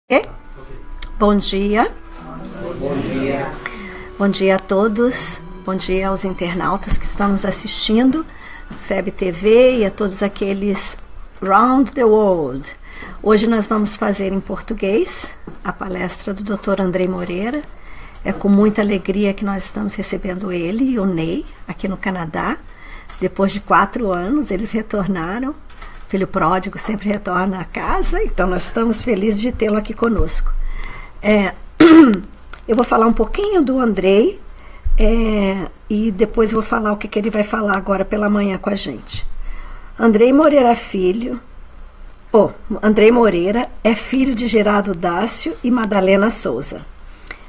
Okay? Bom dia. Bom dia. Bom dia a todos. Bom dia aos internautas que estão nos assistindo, FEB TV e a todos aqueles round the world. Hoje nós vamos fazer em português a palestra do Dr. Andrei Moreira. É com muita alegria que nós estamos recebendo ele e o Ney aqui no Canadá. Depois de 4 anos, eles retornaram. Filho pródigo sempre retorna à casa, então nós estamos felizes de tê-lo aqui conosco. Eu vou falar um pouquinho do Andrei e depois vou falar o que ele vai falar agora pela manhã com a gente. Andrei Moreira é filho de Gerardo Dácio e Madalena Souza,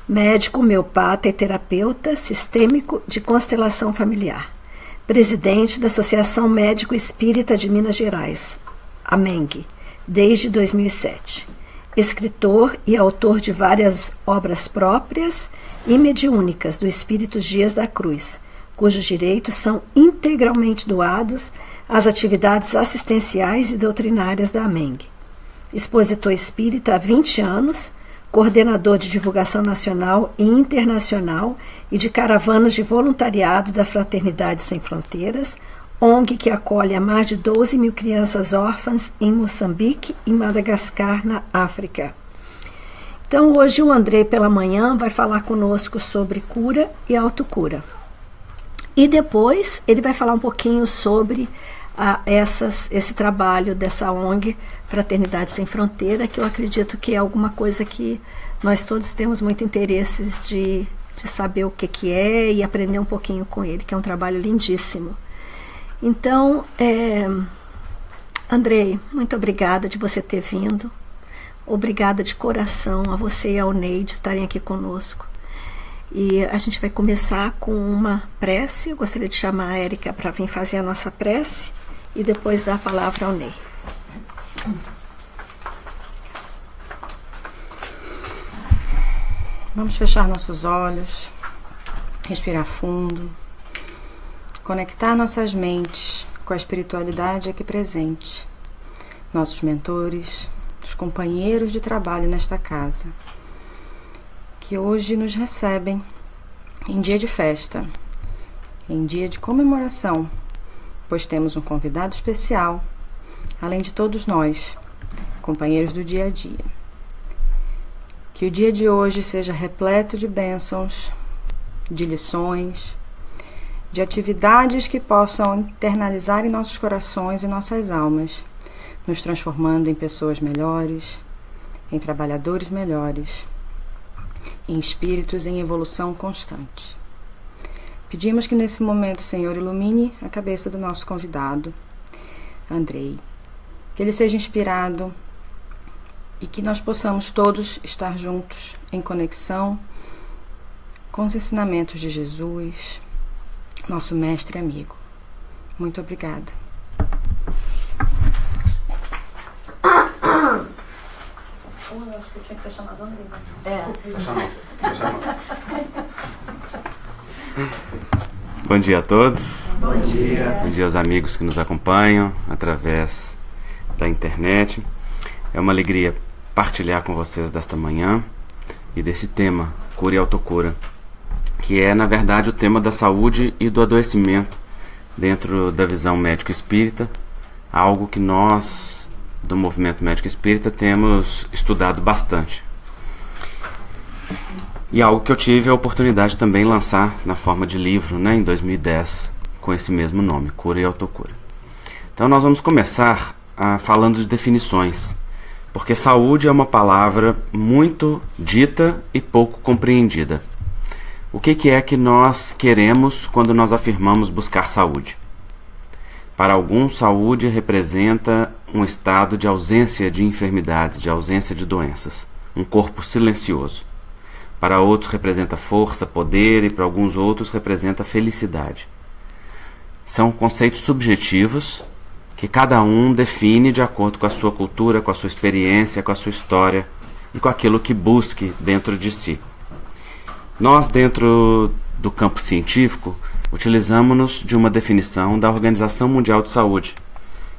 médico, homeopata e terapeuta sistêmico de constelação familiar. Presidente da Associação Médico Espírita de Minas Gerais, AMENG, desde 2007. Escritor e autor de várias obras próprias e mediúnicas do Espírito Dias da Cruz, cujos direitos são integralmente doados às atividades assistenciais e doutrinárias da AMENG. Expositor espírita há 20 anos, coordenador de divulgação nacional e internacional e de caravanas de voluntariado da Fraternidade Sem Fronteiras, ONG que acolhe a mais de 12 mil crianças órfãs em Moçambique e Madagascar, na África. Então, hoje o Andrei, pela manhã, vai falar conosco sobre cura e autocura. E depois ele vai falar um pouquinho sobre esse trabalho dessa ONG Fraternidade Sem Fronteira, que eu acredito que é alguma coisa que nós todos temos muito interesse de saber o que é e aprender um pouquinho com ele, que é um trabalho lindíssimo. Então, Andrei, muito obrigada de você ter vindo. Obrigada de coração a você e ao Ney de estarem aqui conosco. E a gente vai começar com uma prece. Eu gostaria de chamar a Érica para vir fazer a nossa prece e depois dar a palavra ao Ney. Vamos fechar nossos olhos, respirar fundo, conectar nossas mentes com a espiritualidade aqui presente, nossos mentores, os companheiros de trabalho nesta casa, que hoje nos recebem em dia de festa, em dia de comemoração, pois temos um convidado especial, além de todos nós, companheiros do dia a dia. Que o dia de hoje seja repleto de bênçãos, de lições, de atividades que possam internalizar em nossos corações e nossas almas, nos transformando em pessoas melhores, em trabalhadores melhores, em espíritos em evolução constante. Pedimos que nesse momento, Senhor, ilumine a cabeça do nosso convidado, Andrei, que ele seja inspirado e que nós possamos todos estar juntos em conexão com os ensinamentos de Jesus, nosso mestre e amigo. Muito obrigada. Eu acho que eu tinha que ter chamado o Andrei. Bom dia a todos. Bom dia. Bom dia aos amigos que nos acompanham através da internet. É uma alegria partilhar com vocês desta manhã e desse tema, cura e autocura, que é, na verdade, o tema da saúde e do adoecimento dentro da visão médico-espírita, algo que nós, do movimento médico-espírita, temos estudado bastante. E algo que eu tive a oportunidade de também lançar na forma de livro, em 2010, com esse mesmo nome, Cura e Autocura. Então nós vamos começar falando de definições, porque saúde é uma palavra muito dita e pouco compreendida. O que é que nós queremos quando nós afirmamos buscar saúde? Para alguns, saúde representa um estado de ausência de enfermidades, de ausência de doenças, um corpo silencioso. Para outros representa força, poder e para alguns outros representa felicidade. São conceitos subjetivos que cada um define de acordo com a sua cultura, com a sua experiência, com a sua história e com aquilo que busque dentro de si. Nós, dentro do campo científico, utilizamos-nos de uma definição da Organização Mundial de Saúde,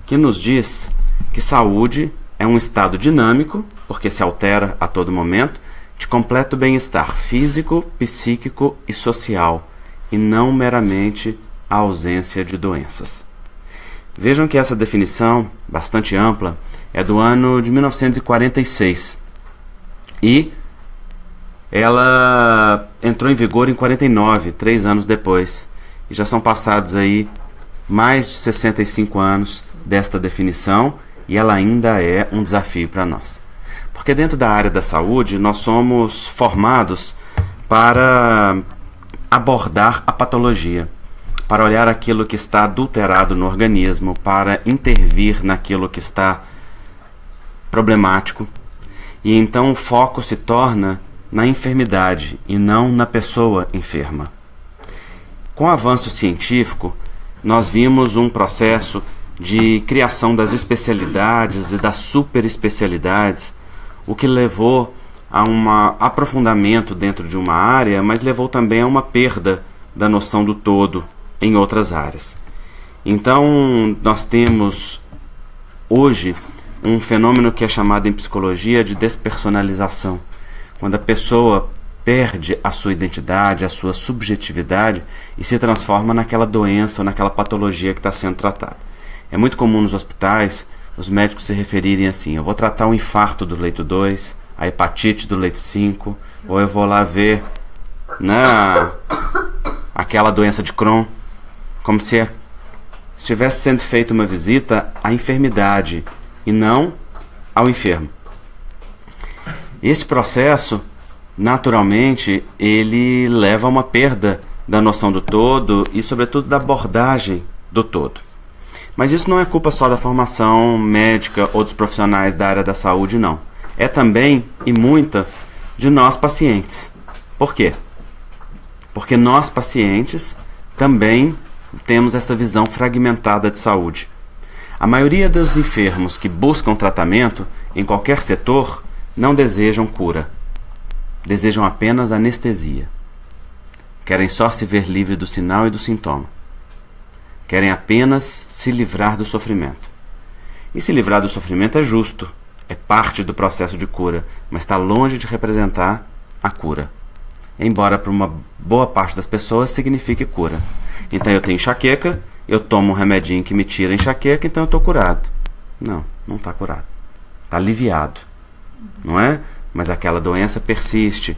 que nos diz que saúde é um estado dinâmico porque se altera a todo momento, de completo bem-estar físico, psíquico e social, e não meramente a ausência de doenças. Vejam que essa definição, bastante ampla, é do ano de 1946 e ela entrou em vigor em 49, 3 anos depois, e já são passados aí mais de 65 anos desta definição e ela ainda é um desafio para nós. Porque dentro da área da saúde nós somos formados para abordar a patologia, para olhar aquilo que está adulterado no organismo, para intervir naquilo que está problemático. E então o foco se torna na enfermidade e não na pessoa enferma. Com o avanço científico, nós vimos um processo de criação das especialidades e das superespecialidades, o que levou a um aprofundamento dentro de uma área, mas levou também a uma perda da noção do todo em outras áreas. Então, nós temos hoje um fenômeno que é chamado em psicologia de despersonalização, quando a pessoa perde a sua identidade, a sua subjetividade e se transforma naquela doença ou naquela patologia que está sendo tratada. É muito comum nos hospitais os médicos se referirem assim: eu vou tratar o infarto do leito 2, a hepatite do leito 5, ou eu vou lá ver aquela doença de Crohn, como se estivesse sendo feita uma visita à enfermidade e não ao enfermo. Esse processo, naturalmente, ele leva a uma perda da noção do todo e, sobretudo, da abordagem do todo. Mas isso não é culpa só da formação médica ou dos profissionais da área da saúde, não. É também, e muita, de nós pacientes. Por quê? Porque nós pacientes também temos essa visão fragmentada de saúde. A maioria dos enfermos que buscam tratamento em qualquer setor não desejam cura. Desejam apenas anestesia. Querem só se ver livre do sinal e do sintoma. Querem apenas se livrar do sofrimento. E se livrar do sofrimento é justo, é parte do processo de cura, mas está longe de representar a cura. Embora para uma boa parte das pessoas signifique cura. Então eu tenho enxaqueca, eu tomo um remedinho que me tira a enxaqueca, então eu estou curado. Não, não está curado. Está aliviado, não é? Mas aquela doença persiste,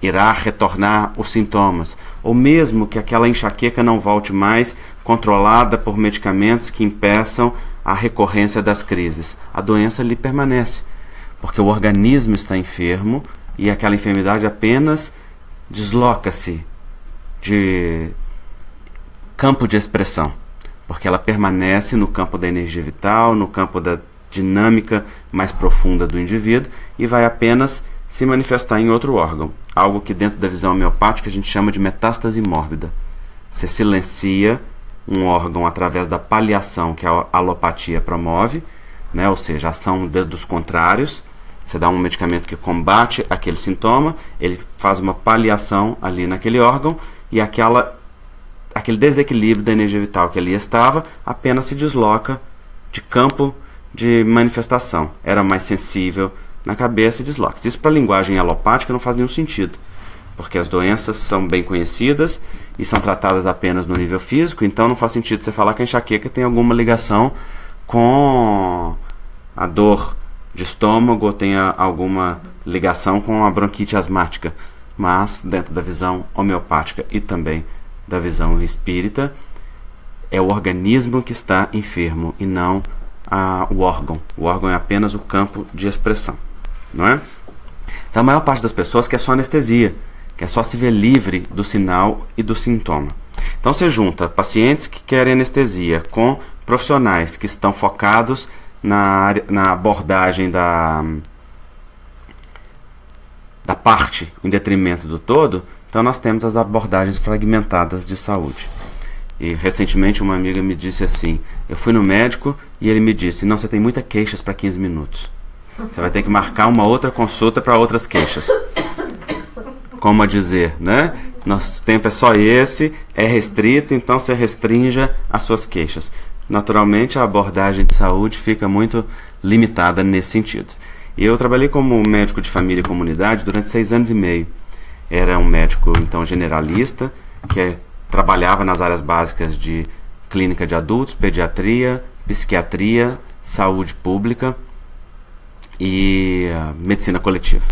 irá retornar os sintomas, ou mesmo que aquela enxaqueca não volte mais, controlada por medicamentos que impeçam a recorrência das crises. A doença ali permanece, porque o organismo está enfermo e aquela enfermidade apenas desloca-se de campo de expressão, porque ela permanece no campo da energia vital, no campo da dinâmica mais profunda do indivíduo e vai apenas se manifestar em outro órgão, algo que dentro da visão homeopática a gente chama de metástase mórbida. Você silencia um órgão através da paliação que a alopatia promove, né? Ou seja, a ação dos contrários. Você dá um medicamento que combate aquele sintoma, ele faz uma paliação ali naquele órgão e aquele desequilíbrio da energia vital que ali estava apenas se desloca de campo de manifestação. Era mais sensível na cabeça e desloca. Isso para a linguagem alopática não faz nenhum sentido, porque as doenças são bem conhecidas e são tratadas apenas no nível físico, então não faz sentido você falar que a enxaqueca tem alguma ligação com a dor de estômago ou tem alguma ligação com a bronquite asmática. Mas dentro da visão homeopática e também da visão espírita, é o organismo que está enfermo e não o órgão. O órgão é apenas o campo de expressão, não é? Então a maior parte das pessoas quer só anestesia, quer só se ver livre do sinal e do sintoma. Então você junta pacientes que querem anestesia com profissionais que estão focados na abordagem da parte em detrimento do todo. Então nós temos as abordagens fragmentadas de saúde. E recentemente uma amiga me disse assim: eu fui no médico e ele me disse: não, você tem muitas queixas para 15 minutos. Você vai ter que marcar uma outra consulta para outras queixas. Como a dizer, né? Nosso tempo é só esse, é restrito, então você restrinja as suas queixas. Naturalmente a abordagem de saúde fica muito limitada nesse sentido. E eu trabalhei como médico de família e comunidade durante 6 anos e meio. Era um médico, então, generalista, que trabalhava nas áreas básicas de clínica de adultos, pediatria, psiquiatria, saúde pública e medicina coletiva.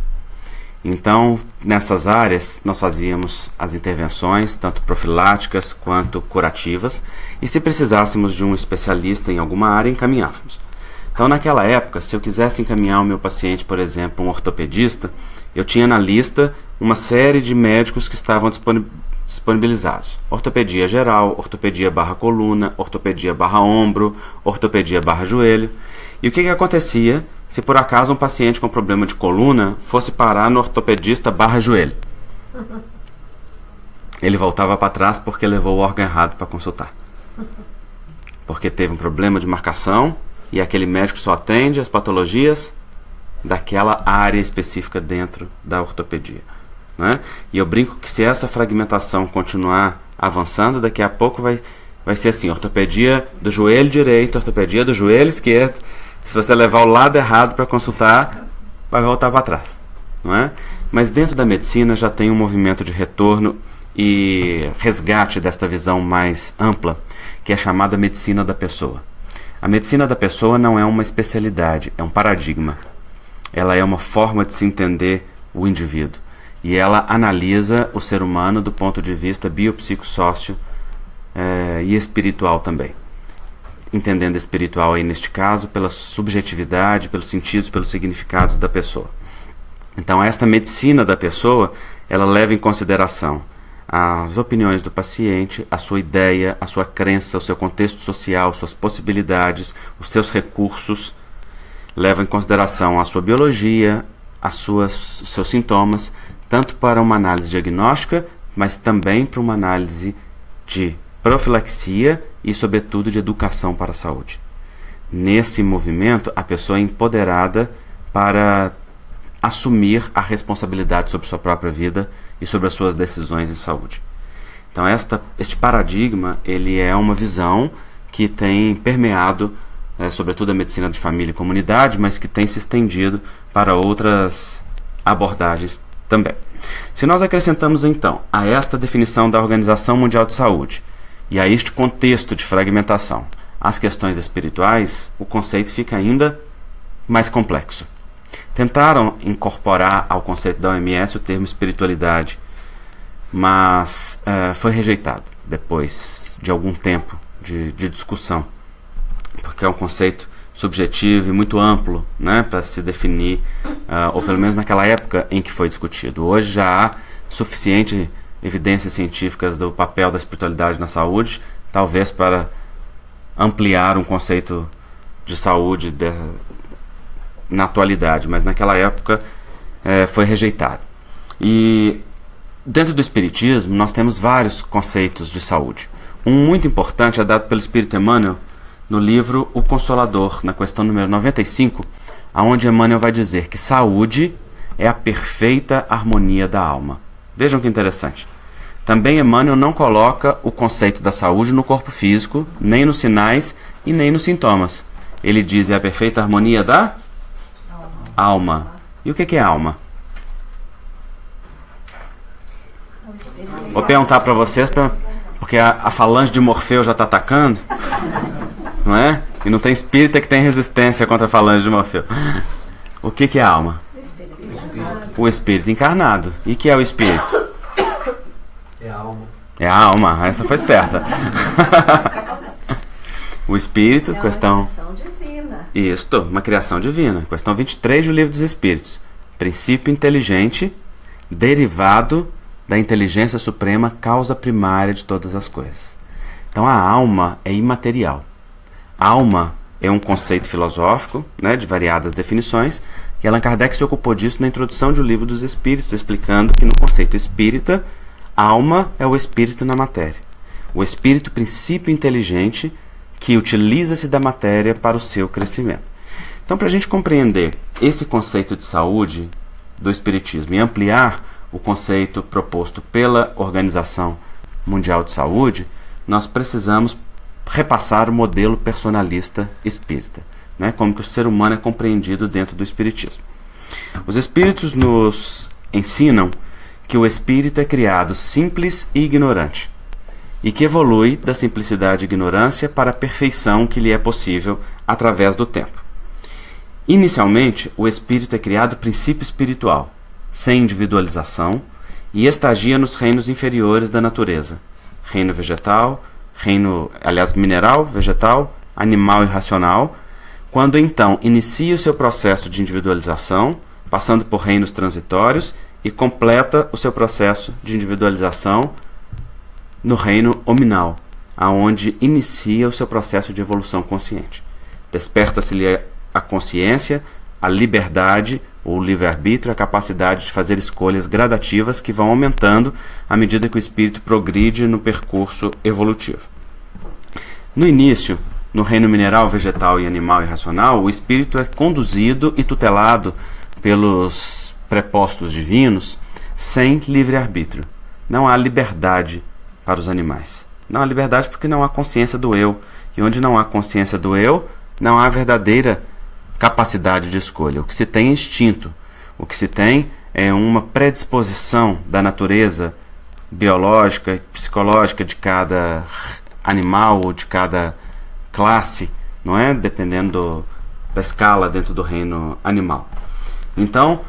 Então, nessas áreas, nós fazíamos as intervenções, tanto profiláticas quanto curativas, e se precisássemos de um especialista em alguma área, encaminhávamos. Então, naquela época, se eu quisesse encaminhar o meu paciente, por exemplo, um ortopedista, eu tinha na lista uma série de médicos que estavam disponibilizados. Ortopedia geral, ortopedia barra coluna, ortopedia barra ombro, ortopedia barra joelho. E o que acontecia se por acaso um paciente com problema de coluna fosse parar no ortopedista barra joelho? Ele voltava para trás porque levou o órgão errado para consultar. Porque teve um problema de marcação e aquele médico só atende as patologias daquela área específica dentro da ortopedia, né? E eu brinco que se essa fragmentação continuar avançando, daqui a pouco vai ser assim, ortopedia do joelho direito, ortopedia do joelho esquerdo. Se você levar o lado errado para consultar, vai voltar para trás, não é? Mas dentro da medicina já tem um movimento de retorno e resgate desta visão mais ampla, que é chamada medicina da pessoa. A medicina da pessoa não é uma especialidade, é um paradigma. Ela é uma forma de se entender o indivíduo. E ela analisa o ser humano do ponto de vista biopsicossócio e espiritual também. Entendendo espiritual aí neste caso pela subjetividade, pelos sentidos, pelos significados da pessoa. Então esta medicina da pessoa, ela leva em consideração as opiniões do paciente, a sua ideia, a sua crença, o seu contexto social, suas possibilidades, os seus recursos, leva em consideração a sua biologia, os seus sintomas, tanto para uma análise diagnóstica, mas também para uma análise de profilaxia e, sobretudo, de educação para a saúde. Nesse movimento, a pessoa é empoderada para assumir a responsabilidade sobre sua própria vida e sobre as suas decisões em saúde. Então, este paradigma, ele é uma visão que tem permeado, sobretudo a medicina de família e comunidade, mas que tem se estendido para outras abordagens também. Se nós acrescentamos, então, a esta definição da Organização Mundial de Saúde e a este contexto de fragmentação as questões espirituais, o conceito fica ainda mais complexo. Tentaram incorporar ao conceito da OMS o termo espiritualidade, mas foi rejeitado depois de algum tempo de discussão, porque é um conceito subjetivo e muito amplo, né, para se definir, ou pelo menos naquela época em que foi discutido. Hoje já há suficiente evidências científicas do papel da espiritualidade na saúde, talvez para ampliar um conceito de saúde na atualidade, mas naquela época foi rejeitado. E dentro do Espiritismo nós temos vários conceitos de saúde. Um muito importante é dado pelo Espírito Emmanuel no livro O Consolador, na questão número 95, onde Emmanuel vai dizer que saúde é a perfeita harmonia da alma. Vejam que interessante. Também Emmanuel não coloca o conceito da saúde no corpo físico, nem nos sinais e nem nos sintomas. Ele diz é a perfeita harmonia da alma. E o que é alma? Vou perguntar para vocês, porque a falange de Morfeu já está atacando, não é? E não tem espírita que tem resistência contra a falange de Morfeu. O que é alma? O espírito encarnado. E que é o espírito? É a alma. É a alma, essa foi esperta. O espírito, questão... criação divina. Isto, uma criação divina. Questão 23 do Livro dos Espíritos. Princípio inteligente, derivado da inteligência suprema, causa primária de todas as coisas. Então a alma é imaterial. Alma é um conceito filosófico, né, de variadas definições, e Allan Kardec se ocupou disso na introdução do Livro dos Espíritos, explicando que no conceito espírita, alma é o espírito na matéria. O espírito, princípio inteligente, que utiliza-se da matéria para o seu crescimento. Então, para a gente compreender esse conceito de saúde do Espiritismo e ampliar o conceito proposto pela Organização Mundial de Saúde, nós precisamos repassar o modelo personalista espírita, né? Como que o ser humano é compreendido dentro do Espiritismo. Os espíritos nos ensinam que o espírito é criado simples e ignorante, e que evolui da simplicidade e ignorância para a perfeição que lhe é possível através do tempo. Inicialmente, o espírito é criado princípio espiritual, sem individualização, e estagia nos reinos inferiores da natureza, reino vegetal, mineral, vegetal, animal e racional, quando então inicia o seu processo de individualização, passando por reinos transitórios, e completa o seu processo de individualização no reino hominal, aonde inicia o seu processo de evolução consciente. Desperta-se-lhe a consciência, a liberdade, o livre-arbítrio, a capacidade de fazer escolhas gradativas que vão aumentando à medida que o espírito progride no percurso evolutivo. No início, no reino mineral, vegetal e animal e racional, o espírito é conduzido e tutelado pelos prepostos divinos sem livre-arbítrio. Não há liberdade para os animais. Não há liberdade porque não há consciência do eu. E onde não há consciência do eu, não há verdadeira capacidade de escolha. O que se tem é instinto. O que se tem é uma predisposição da natureza biológica e psicológica de cada animal ou de cada classe, não é? Dependendo da escala dentro do reino animal. Então,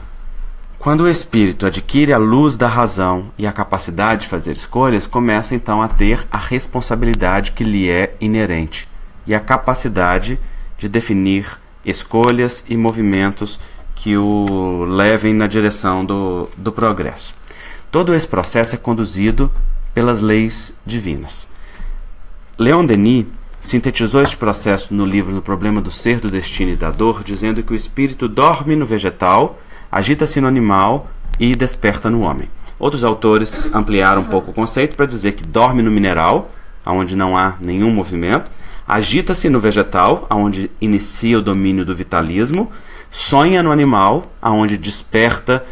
quando o espírito adquire a luz da razão e a capacidade de fazer escolhas, começa então a ter a responsabilidade que lhe é inerente e a capacidade de definir escolhas e movimentos que o levem na direção do progresso. Todo esse processo é conduzido pelas leis divinas. Leon Denis sintetizou este processo no livro No Problema do Ser, do Destino e da Dor, dizendo que o espírito dorme no vegetal, agita-se no animal e desperta no homem. Outros autores ampliaram um pouco o conceito para dizer que dorme no mineral, onde não há nenhum movimento, agita-se no vegetal, onde inicia o domínio do vitalismo, sonha no animal, onde desperta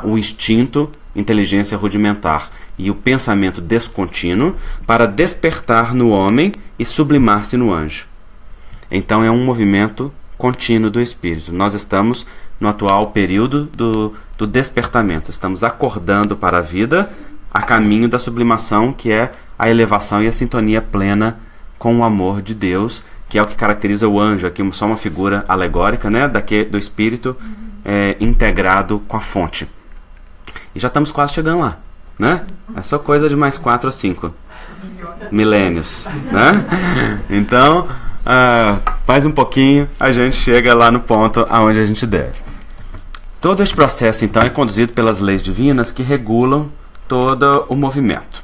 o instinto, inteligência rudimentar e o pensamento descontínuo, para despertar no homem e sublimar-se no anjo. Então é um movimento contínuo do espírito. Nós estamos no atual período do despertamento. Estamos acordando para a vida a caminho da sublimação, que é a elevação e a sintonia plena com o amor de Deus, que é o que caracteriza o anjo. Aqui só uma figura alegórica, né, do espírito integrado com a fonte. E já estamos quase chegando lá, né? É só coisa de mais 4 ou 5 milênios, né? Então, mais um pouquinho, a gente chega lá no ponto aonde a gente deve. Todo esse processo, então, é conduzido pelas leis divinas que regulam todo o movimento.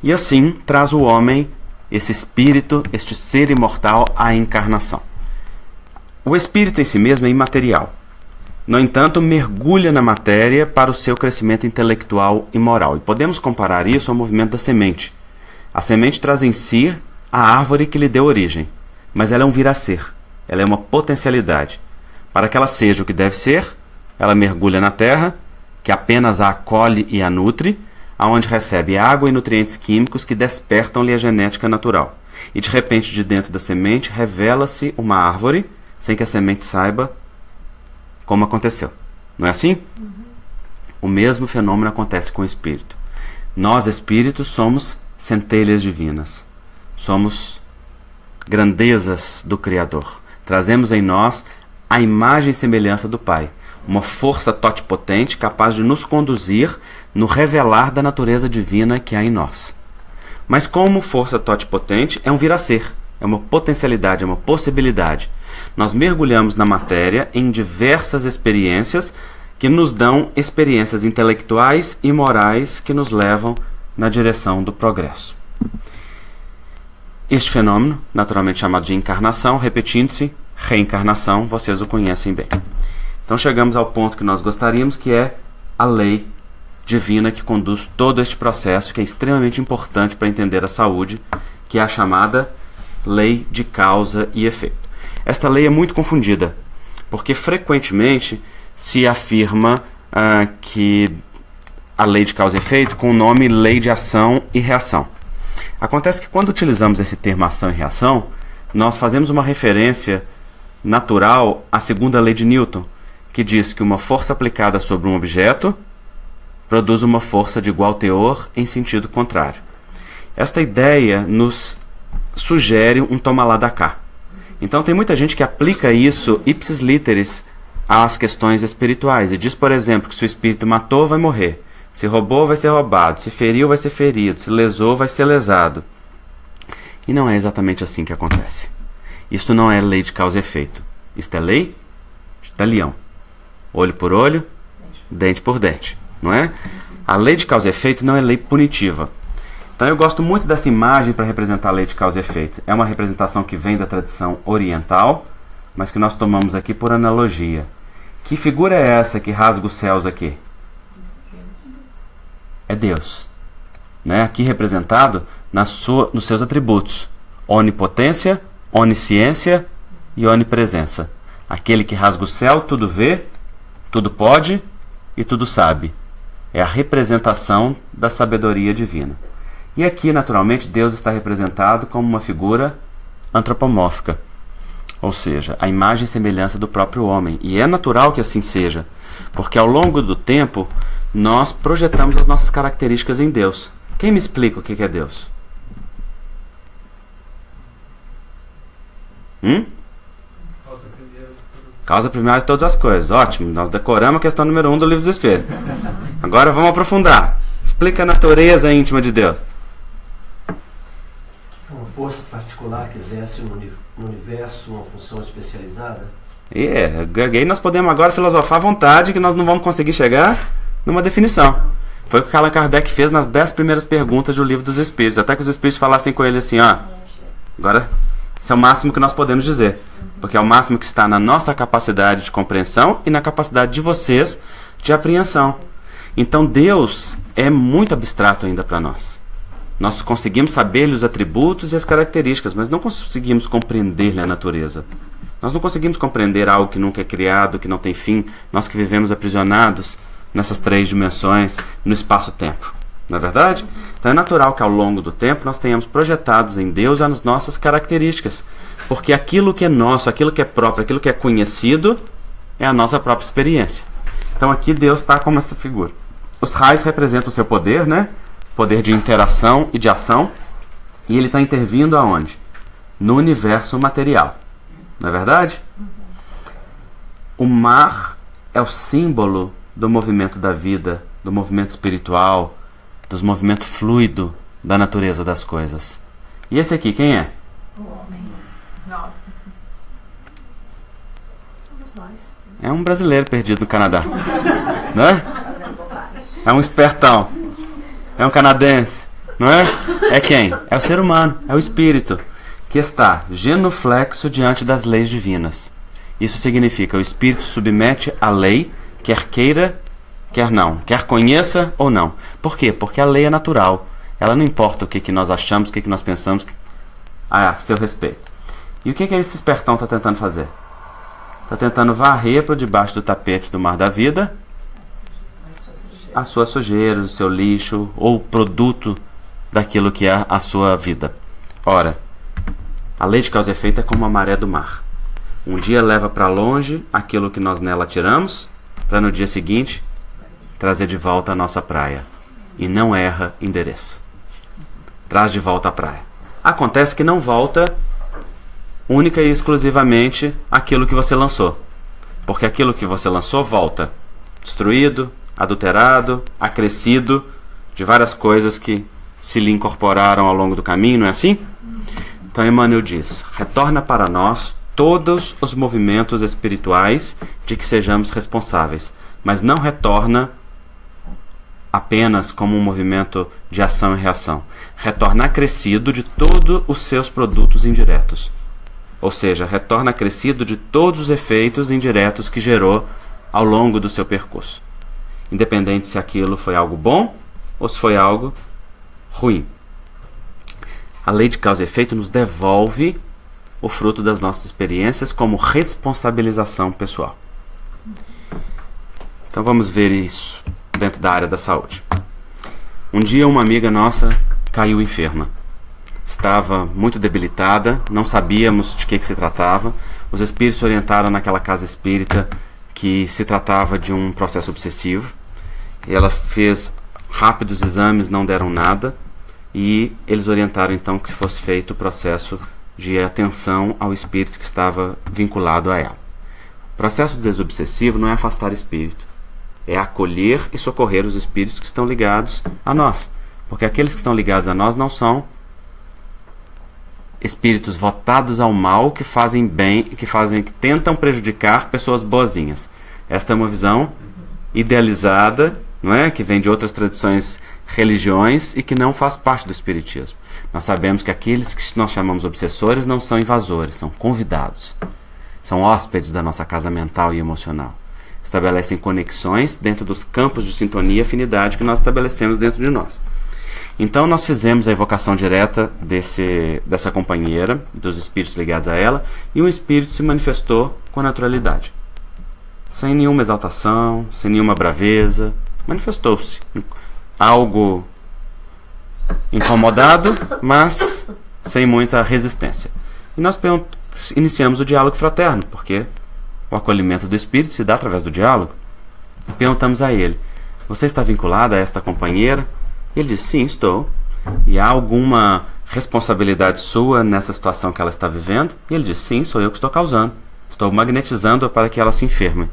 E assim, traz o homem, esse espírito, este ser imortal, à encarnação. O espírito em si mesmo é imaterial. No entanto, mergulha na matéria para o seu crescimento intelectual e moral. E podemos comparar isso ao movimento da semente. A semente traz em si a árvore que lhe deu origem, mas ela é um vir a ser, ela é uma potencialidade. Para que ela seja o que deve ser, ela mergulha na terra, que apenas a acolhe e a nutre, aonde recebe água e nutrientes químicos que despertam-lhe a genética natural. E de repente, de dentro da semente, revela-se uma árvore, sem que a semente saiba como aconteceu. Não é assim? O mesmo fenômeno acontece com o espírito. Nós, espíritos, somos centelhas divinas. Somos grandezas do Criador. Trazemos em nós a imagem e semelhança do Pai. Uma força totipotente capaz de nos conduzir no revelar da natureza divina que há em nós. Mas como força totipotente, é um vir a ser, é uma potencialidade, é uma possibilidade. Nós mergulhamos na matéria em diversas experiências que nos dão experiências intelectuais e morais que nos levam na direção do progresso. Este fenômeno, naturalmente chamado de encarnação, repetindo-se, reencarnação, vocês o conhecem bem. Então chegamos ao ponto que nós gostaríamos, que é a lei divina que conduz todo este processo, que é extremamente importante para entender a saúde, que é a chamada lei de causa e efeito. Esta lei é muito confundida, porque frequentemente se afirma que a lei de causa e efeito com o nome lei de ação e reação. Acontece que quando utilizamos esse termo ação e reação, nós fazemos uma referência natural à segunda lei de Newton, que diz que uma força aplicada sobre um objeto produz uma força de igual teor em sentido contrário. Esta ideia nos sugere um toma lá da cá. Então tem muita gente que aplica isso ipsis literis às questões espirituais e diz, por exemplo, que se o espírito matou, vai morrer. Se roubou, vai ser roubado. Se feriu, vai ser ferido. Se lesou, vai ser lesado. E não é exatamente assim que acontece. Isto não é lei de causa e efeito. Isto é lei de talião. Olho por olho, dente por dente. Não é? A lei de causa e efeito não é lei punitiva. Então eu gosto muito dessa imagem para representar a lei de causa e efeito. É uma representação que vem da tradição oriental, mas que nós tomamos aqui por analogia. Que figura é essa que rasga os céus aqui? É Deus, né? Aqui representado nos seus atributos: onipotência, onisciência e onipresença. Aquele que rasga o céu, tudo vê, tudo pode e tudo sabe. É a representação da sabedoria divina. E aqui, naturalmente, Deus está representado como uma figura antropomórfica, ou seja, a imagem e semelhança do próprio homem. E é natural que assim seja, porque ao longo do tempo nós projetamos as nossas características em Deus. Quem me explica o que é Deus? Causa primária de todas as coisas. Ótimo, nós decoramos a questão número 1 do Livro dos Espíritos. Agora vamos aprofundar. Explica a natureza íntima de Deus. Uma força particular que exerce no universo uma função especializada. E nós podemos agora filosofar à vontade, que nós não vamos conseguir chegar numa definição. Foi o que Allan Kardec fez nas 10 primeiras perguntas do Livro dos Espíritos. Até que os Espíritos falassem com ele assim, agora esse é o máximo que nós podemos dizer. Porque é o máximo que está na nossa capacidade de compreensão e na capacidade de vocês de apreensão. Então Deus é muito abstrato ainda para nós. Nós conseguimos saber-lhe os atributos e as características, mas não conseguimos compreender-lhe a natureza. Nós não conseguimos compreender algo que nunca é criado, que não tem fim. Nós que vivemos aprisionados nessas 3 dimensões, no espaço-tempo. Não é verdade? Então é natural que ao longo do tempo nós tenhamos projetados em Deus as nossas características. Porque aquilo que é nosso, aquilo que é próprio, aquilo que é conhecido, é a nossa própria experiência. Então aqui Deus está como essa figura. Os raios representam o seu poder, né? Poder de interação e de ação. E ele está intervindo aonde? No universo material. Não é verdade? O mar é o símbolo do movimento da vida, do movimento espiritual, do movimento fluido da natureza das coisas. E esse aqui, quem é? O homem. Nossa. Somos nós. É um brasileiro perdido no Canadá. Não é? É um espertão. É um canadense. Não é? É quem? É o ser humano, é o espírito, que está genuflexo diante das leis divinas. Isso significa o espírito submete à lei, quer queira, quer não, quer conheça ou não. Por quê? Porque a lei é natural. Ela não importa o que nós achamos, o que nós pensamos a seu respeito. E o que esse espertão está tentando fazer? Está tentando varrer para debaixo do tapete do mar da vida as suas sujeiras, o seu lixo ou produto daquilo que é a sua vida. Ora, a lei de causa e efeito é como a maré do mar. Um dia leva para longe aquilo que nós nela tiramos, para no dia seguinte trazer de volta a nossa praia. E não erra endereço. Traz de volta a praia. Acontece que não volta única e exclusivamente aquilo que você lançou. Porque aquilo que você lançou volta destruído, adulterado, acrescido de várias coisas que se lhe incorporaram ao longo do caminho, não é assim? Então Emmanuel diz, retorna para nós todos os movimentos espirituais de que sejamos responsáveis, mas não retorna apenas como um movimento de ação e reação. Retorna acrescido de todos os seus produtos indiretos. Ou seja, retorna acrescido de todos os efeitos indiretos que gerou ao longo do seu percurso. Independente se aquilo foi algo bom ou se foi algo ruim. A lei de causa e efeito nos devolve o fruto das nossas experiências como responsabilização pessoal. Então vamos ver isso dentro da área da saúde. Um dia uma amiga nossa caiu enferma. Estava muito debilitada, não sabíamos de que se tratava. Os espíritos orientaram naquela casa espírita que se tratava de um processo obsessivo. Ela fez rápidos exames, não deram nada, e eles orientaram então que fosse feito o processo de atenção ao espírito que estava vinculado a ela. O processo desobsessivo não é afastar espírito, é acolher e socorrer os espíritos que estão ligados a nós, porque aqueles que estão ligados a nós não são espíritos votados ao mal que fazem bem, que tentam prejudicar pessoas boazinhas. Esta é uma visão idealizada, não é? Que vem de outras tradições, religiões, e que não faz parte do espiritismo. Nós sabemos que aqueles que nós chamamos obsessores não são invasores, são convidados. São hóspedes da nossa casa mental e emocional. Estabelecem conexões dentro dos campos de sintonia e afinidade que nós estabelecemos dentro de nós. Então nós fizemos a evocação direta dessa companheira, dos espíritos ligados a ela, e um espírito se manifestou com naturalidade. Sem nenhuma exaltação, sem nenhuma braveza, manifestou-se. Algo incomodado, mas sem muita resistência. E nós iniciamos o diálogo fraterno, porque o acolhimento do espírito se dá através do diálogo. E perguntamos a ele: você está vinculado a esta companheira? Ele disse: sim, estou. E há alguma responsabilidade sua nessa situação que ela está vivendo? E ele disse: sim, sou eu que estou causando. Estou magnetizando-a para que ela se enferme.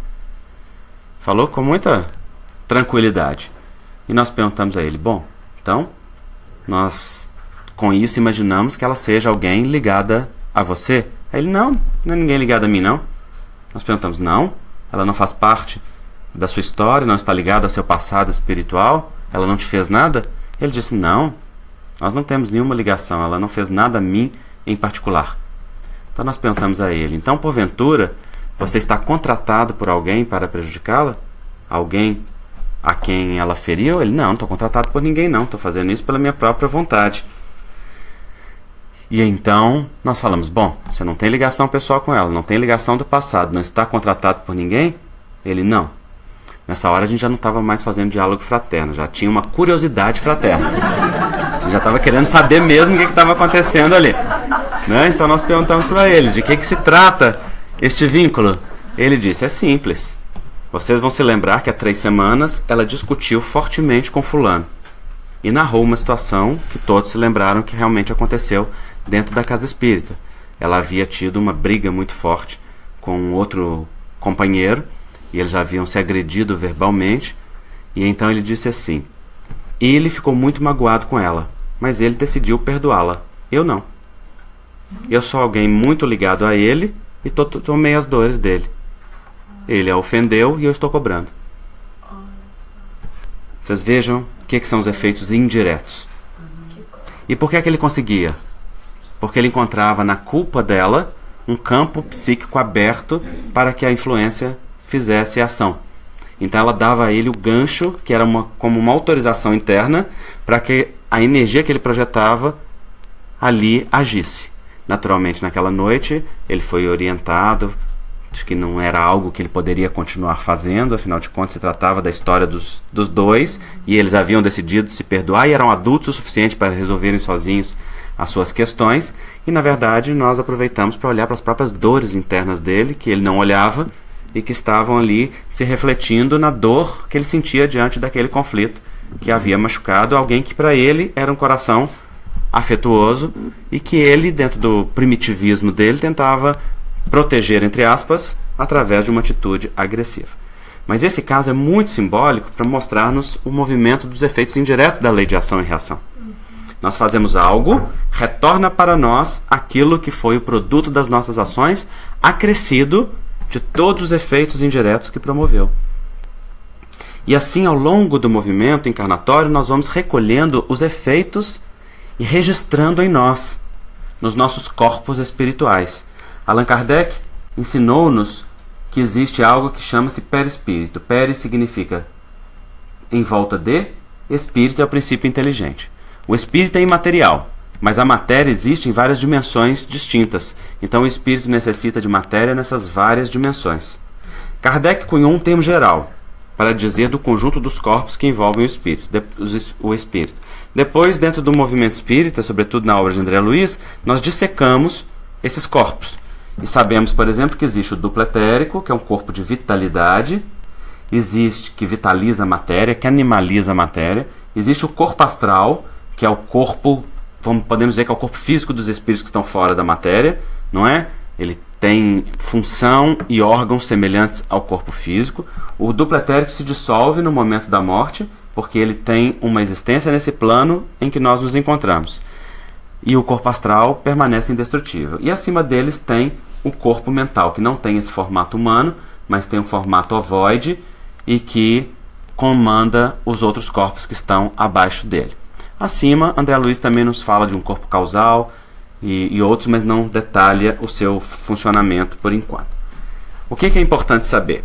Falou com muita tranquilidade. E nós perguntamos a ele: bom, então, nós com isso imaginamos que ela seja alguém ligada a você? Aí ele: não é ninguém ligado a mim, não. Nós perguntamos: não? Ela não faz parte da sua história, não está ligada ao seu passado espiritual? Ela não te fez nada? Ele disse: não, nós não temos nenhuma ligação, ela não fez nada a mim em particular. Então nós perguntamos a ele: então, porventura, você está contratado por alguém para prejudicá-la? Alguém a quem ela feriu? Ele: não estou contratado por ninguém, não, estou fazendo isso pela minha própria vontade. E então nós falamos: bom, você não tem ligação pessoal com ela, não tem ligação do passado, não está contratado por ninguém? Ele: não. Nessa hora a gente já não estava mais fazendo diálogo fraterno, já tinha uma curiosidade fraterna. A gente já estava querendo saber mesmo o que estava acontecendo ali, né? Então nós perguntamos para ele: de que se trata este vínculo? Ele disse: é simples. Vocês vão se lembrar que há 3 semanas ela discutiu fortemente com fulano e narrou uma situação que todos se lembraram que realmente aconteceu dentro da casa espírita. Ela havia tido uma briga muito forte com outro companheiro e eles já haviam se agredido verbalmente, e então ele disse assim: ele ficou muito magoado com ela, mas ele decidiu perdoá-la. Eu não. Eu sou alguém muito ligado a ele e tomei as dores dele. Ele a ofendeu e eu estou cobrando. Vocês vejam o que são os efeitos indiretos. E por que é que ele conseguia? Porque ele encontrava na culpa dela um campo psíquico aberto para que a influência fizesse ação. Então ela dava a ele o gancho, que era como uma autorização interna, para que a energia que ele projetava ali agisse. Naturalmente, naquela noite, ele foi orientado de que não era algo que ele poderia continuar fazendo, afinal de contas se tratava da história dos dois, e eles haviam decidido se perdoar e eram adultos o suficiente para resolverem sozinhos as suas questões, e na verdade nós aproveitamos para olhar para as próprias dores internas dele, que ele não olhava, e que estavam ali se refletindo na dor que ele sentia diante daquele conflito que havia machucado alguém que para ele era um coração afetuoso e que ele, dentro do primitivismo dele, tentava proteger, entre aspas, através de uma atitude agressiva. Mas esse caso é muito simbólico para mostrar-nos o movimento dos efeitos indiretos da lei de ação e reação. Nós fazemos algo, retorna para nós aquilo que foi o produto das nossas ações, acrescido de todos os efeitos indiretos que promoveu. E assim, ao longo do movimento encarnatório, nós vamos recolhendo os efeitos e registrando em nós, nos nossos corpos espirituais. Allan Kardec ensinou-nos que existe algo que chama-se perispírito. Peri significa em volta de, espírito é o princípio inteligente. O espírito é imaterial, mas a matéria existe em várias dimensões distintas. Então o espírito necessita de matéria nessas várias dimensões. Kardec cunhou um termo geral para dizer do conjunto dos corpos que envolvem o espírito. Depois, dentro do movimento espírita, sobretudo na obra de André Luiz, nós dissecamos esses corpos E sabemos, por exemplo, que existe o duplo etérico, que é um corpo de vitalidade, existe que vitaliza a matéria, que animaliza a matéria, existe o corpo astral, que é o corpo, podemos dizer que é o corpo físico dos espíritos que estão fora da matéria, não é? Ele tem função e órgãos semelhantes ao corpo físico. O duplo etérico se dissolve no momento da morte, porque ele tem uma existência nesse plano em que nós nos encontramos. E o corpo astral permanece indestrutível. E acima deles tem o corpo mental, que não tem esse formato humano, mas tem um formato ovoide e que comanda os outros corpos que estão abaixo dele. Acima, André Luiz também nos fala de um corpo causal e outros, mas não detalha o seu funcionamento por enquanto. O que é importante saber?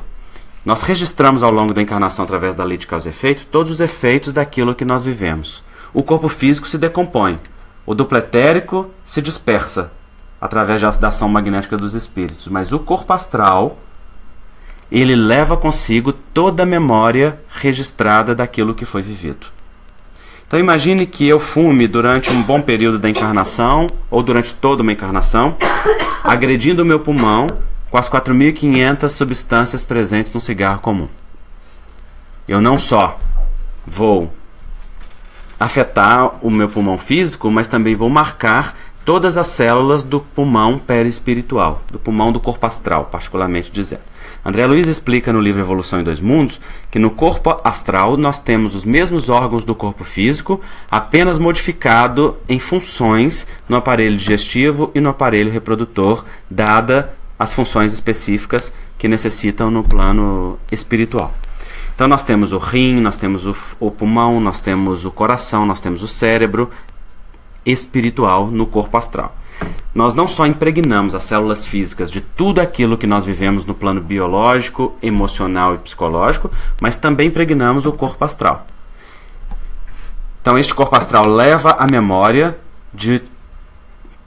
Nós registramos ao longo da encarnação, através da lei de causa e efeito, todos os efeitos daquilo que nós vivemos. O corpo físico se decompõe. O duplo etérico se dispersa através da ação magnética dos espíritos. Mas o corpo astral, ele leva consigo toda a memória registrada daquilo que foi vivido. Então imagine que eu fume durante um bom período da encarnação, ou durante toda uma encarnação, agredindo o meu pulmão com as 4.500 substâncias presentes no cigarro comum. Eu não só vou afetar o meu pulmão físico, mas também vou marcar todas as células do pulmão perispiritual, do pulmão do corpo astral, particularmente dizendo. André Luiz explica no livro Evolução em Dois Mundos que no corpo astral nós temos os mesmos órgãos do corpo físico, apenas modificado em funções no aparelho digestivo e no aparelho reprodutor, dada as funções específicas que necessitam no plano espiritual. Então nós temos o rim, nós temos o pulmão, nós temos o coração, nós temos o cérebro espiritual no corpo astral. Nós não só impregnamos as células físicas de tudo aquilo que nós vivemos no plano biológico, emocional e psicológico, mas também impregnamos o corpo astral. Então este corpo astral leva a memória de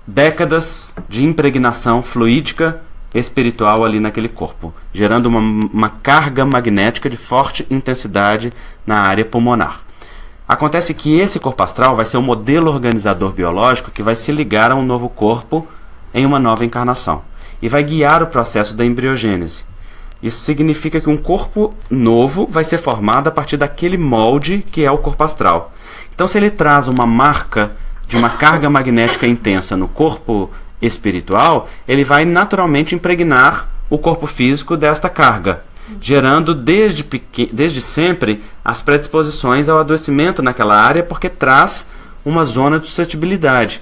décadas de impregnação fluídica espiritual ali naquele corpo, gerando uma carga magnética de forte intensidade na área pulmonar. Acontece que esse corpo astral vai ser o modelo organizador biológico que vai se ligar a um novo corpo em uma nova encarnação e vai guiar o processo da embriogênese. Isso significa que um corpo novo vai ser formado a partir daquele molde que é o corpo astral. Então, se ele traz uma marca de uma carga magnética intensa no corpo espiritual, ele vai naturalmente impregnar o corpo físico desta carga, gerando desde sempre as predisposições ao adoecimento naquela área, porque traz uma zona de suscetibilidade.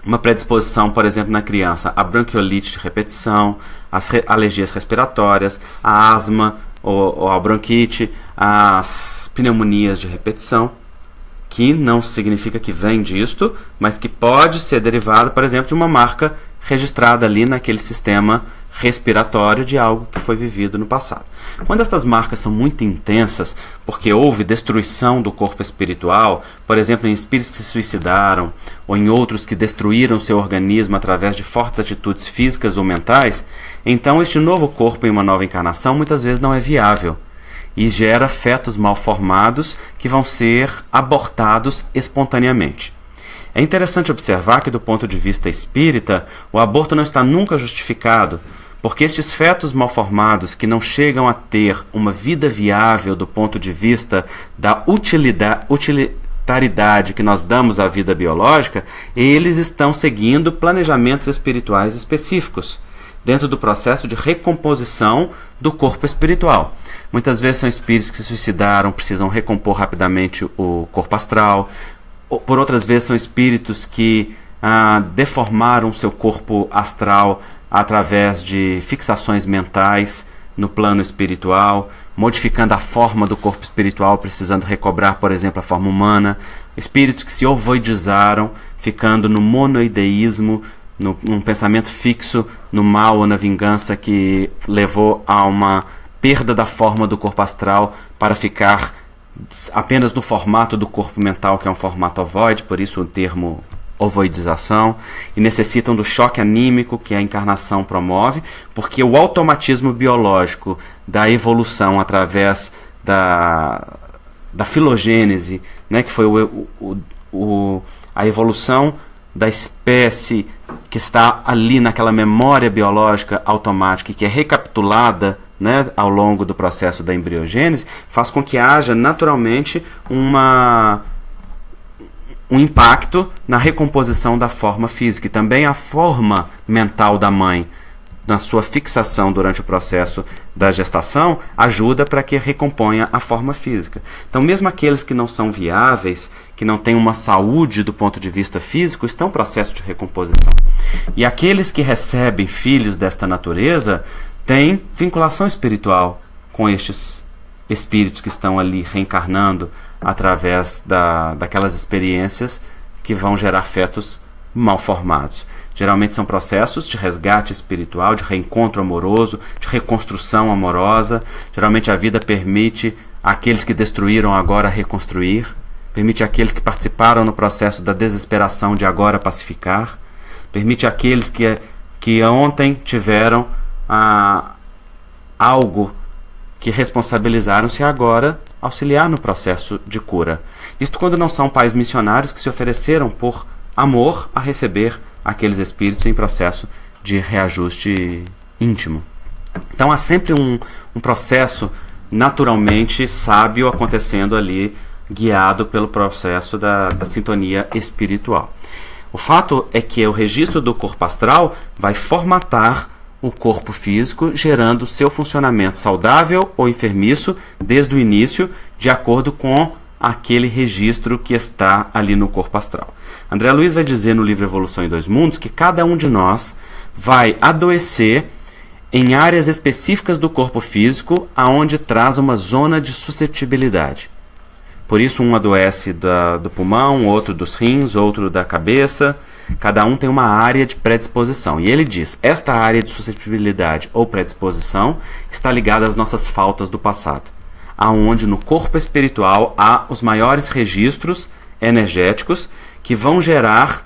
Uma predisposição, por exemplo, na criança, a bronquiolite de repetição, as alergias respiratórias, a asma ou a bronquite, as pneumonias de repetição, que não significa que vem disto, mas que pode ser derivado, por exemplo, de uma marca registrada ali naquele sistema respiratório de algo que foi vivido no passado. Quando estas marcas são muito intensas, porque houve destruição do corpo espiritual, por exemplo, em espíritos que se suicidaram, ou em outros que destruíram seu organismo através de fortes atitudes físicas ou mentais, então este novo corpo em uma nova encarnação muitas vezes não é viável e gera fetos mal formados que vão ser abortados espontaneamente. É interessante observar que, do ponto de vista espírita, o aborto não está nunca justificado, porque estes fetos mal formados que não chegam a ter uma vida viável do ponto de vista da utilitaridade que nós damos à vida biológica, eles estão seguindo planejamentos espirituais específicos, dentro do processo de recomposição do corpo espiritual. Muitas vezes são espíritos que se suicidaram, precisam recompor rapidamente o corpo astral. Por outras vezes são espíritos que deformaram seu corpo astral através de fixações mentais no plano espiritual, modificando a forma do corpo espiritual, precisando recobrar, por exemplo, a forma humana. Espíritos que se ovoidizaram, ficando no monoideísmo, num pensamento fixo no mal ou na vingança, que levou a uma perda da forma do corpo astral para ficar apenas no formato do corpo mental, que é um formato ovoide, por isso o termo ovoidização, e necessitam do choque anímico que a encarnação promove, porque o automatismo biológico da evolução através da filogênese, né, que foi a evolução da espécie que está ali naquela memória biológica automática e que é recapitulada, né, ao longo do processo da embriogênese, faz com que haja naturalmente um impacto na recomposição da forma física e também a forma mental da mãe, na sua fixação durante o processo da gestação, ajuda para que recomponha a forma física. Então, mesmo aqueles que não são viáveis, que não têm uma saúde do ponto de vista físico, estão em processo de recomposição. E aqueles que recebem filhos desta natureza têm vinculação espiritual com estes espíritos que estão ali reencarnando através daquelas experiências que vão gerar fetos mal formados. Geralmente são processos de resgate espiritual, de reencontro amoroso, de reconstrução amorosa. Geralmente a vida permite àqueles que destruíram agora reconstruir, permite àqueles que participaram no processo da desesperação de agora pacificar, permite àqueles que ontem tiveram algo que responsabilizaram-se agora auxiliar no processo de cura. Isto quando não são pais missionários que se ofereceram por amor a receber aqueles espíritos em processo de reajuste íntimo. Então há sempre um processo naturalmente sábio acontecendo ali, guiado pelo processo da sintonia espiritual. O fato é que o registro do corpo astral vai formatar o corpo físico, gerando seu funcionamento saudável ou enfermiço desde o início, de acordo com aquele registro que está ali no corpo astral. André Luiz vai dizer no livro Evolução em Dois Mundos que cada um de nós vai adoecer em áreas específicas do corpo físico, aonde traz uma zona de suscetibilidade. Por isso um adoece do pulmão, outro dos rins, outro da cabeça. Cada um tem uma área de predisposição. E ele diz, esta área de suscetibilidade ou predisposição está ligada às nossas faltas do passado, aonde no corpo espiritual há os maiores registros energéticos que vão gerar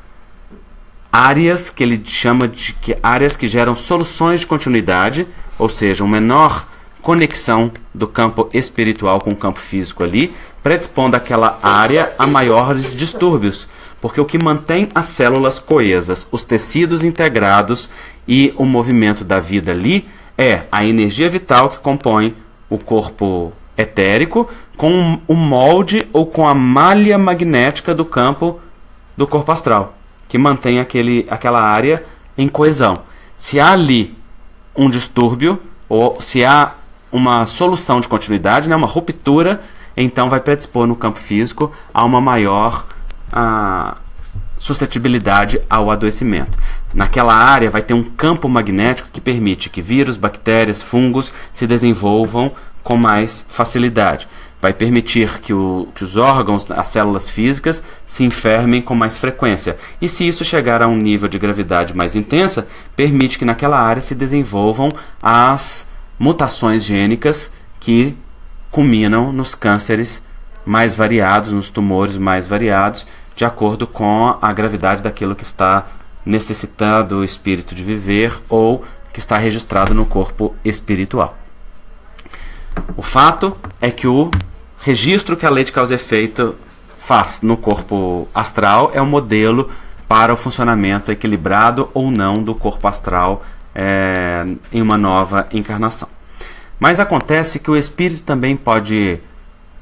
áreas que ele chama de áreas que geram soluções de continuidade, ou seja, uma menor conexão do campo espiritual com o campo físico ali, predispondo aquela área a maiores distúrbios, porque o que mantém as células coesas, os tecidos integrados e o movimento da vida ali é a energia vital que compõe o corpo etérico com o molde ou com a malha magnética do campo do corpo astral, que mantém aquela área em coesão. Se há ali um distúrbio ou se há uma solução de continuidade, né, uma ruptura, então vai predispor no campo físico a uma maior suscetibilidade ao adoecimento. Naquela área vai ter um campo magnético que permite que vírus, bactérias, fungos se desenvolvam com mais facilidade. Vai permitir que os órgãos, as células físicas, se enfermem com mais frequência. E se isso chegar a um nível de gravidade mais intensa, permite que naquela área se desenvolvam as mutações gênicas que culminam nos cânceres mais variados, nos tumores mais variados, de acordo com a gravidade daquilo que está necessitando o espírito de viver ou que está registrado no corpo espiritual. O fato é que o registro que a lei de causa e efeito faz no corpo astral é um modelo para o funcionamento equilibrado ou não do corpo astral em uma nova encarnação. Mas acontece que o espírito também pode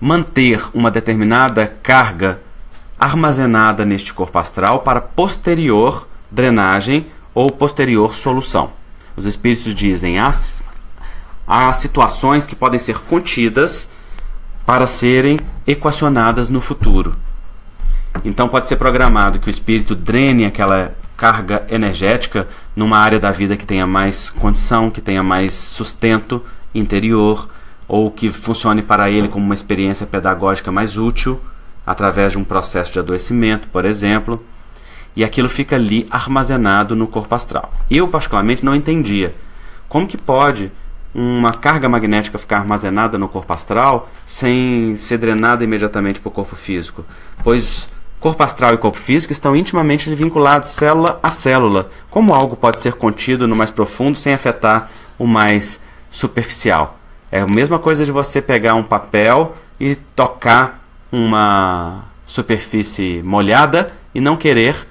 manter uma determinada carga armazenada neste corpo astral para posterior drenagem ou posterior solução. Os espíritos dizem há situações que podem ser contidas para serem equacionadas no futuro. Então pode ser programado que o espírito drene aquela carga energética numa área da vida que tenha mais condição, que tenha mais sustento interior, ou que funcione para ele como uma experiência pedagógica mais útil, através de um processo de adoecimento, por exemplo, e aquilo fica ali armazenado no corpo astral. Eu, particularmente, não entendia como que pode uma carga magnética ficar armazenada no corpo astral sem ser drenada imediatamente para o corpo físico, pois corpo astral e corpo físico estão intimamente vinculados célula a célula. Como algo pode ser contido no mais profundo sem afetar o mais superficial? É a mesma coisa de você pegar um papel e tocar uma superfície molhada e não querer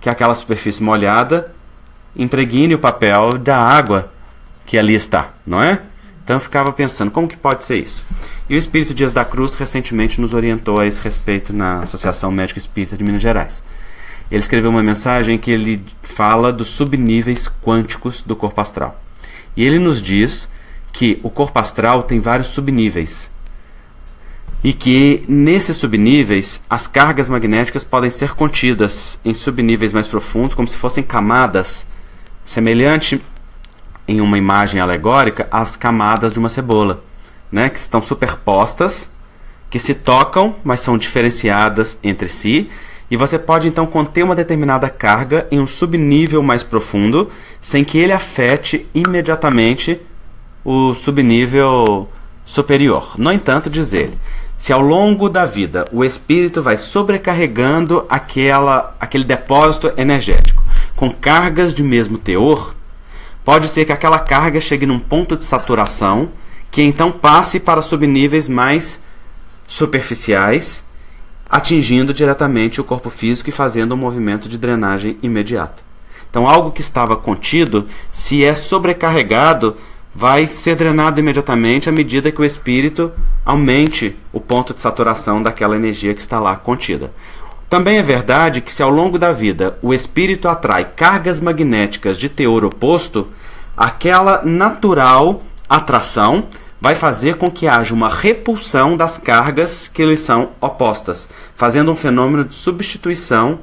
que aquela superfície molhada impregne o papel da água que ali está, não é? Então eu ficava pensando, como que pode ser isso? E o Espírito Dias da Cruz recentemente nos orientou a esse respeito na Associação Médica Espírita de Minas Gerais. Ele escreveu uma mensagem que ele fala dos subníveis quânticos do corpo astral. E ele nos diz que o corpo astral tem vários subníveis. E que nesses subníveis as cargas magnéticas podem ser contidas em subníveis mais profundos, como se fossem camadas, semelhante em uma imagem alegórica às camadas de uma cebola, né, que estão superpostas, que se tocam, mas são diferenciadas entre si, e você pode então conter uma determinada carga em um subnível mais profundo, sem que ele afete imediatamente o subnível superior. No entanto, diz ele, se ao longo da vida o espírito vai sobrecarregando aquele depósito energético com cargas de mesmo teor, pode ser que aquela carga chegue num ponto de saturação que então passe para subníveis mais superficiais, atingindo diretamente o corpo físico e fazendo um movimento de drenagem imediata. Então algo que estava contido, se é sobrecarregado, vai ser drenado imediatamente à medida que o espírito aumente o ponto de saturação daquela energia que está lá contida. Também é verdade que se ao longo da vida o espírito atrai cargas magnéticas de teor oposto, aquela natural atração vai fazer com que haja uma repulsão das cargas que lhes são opostas, fazendo um fenômeno de substituição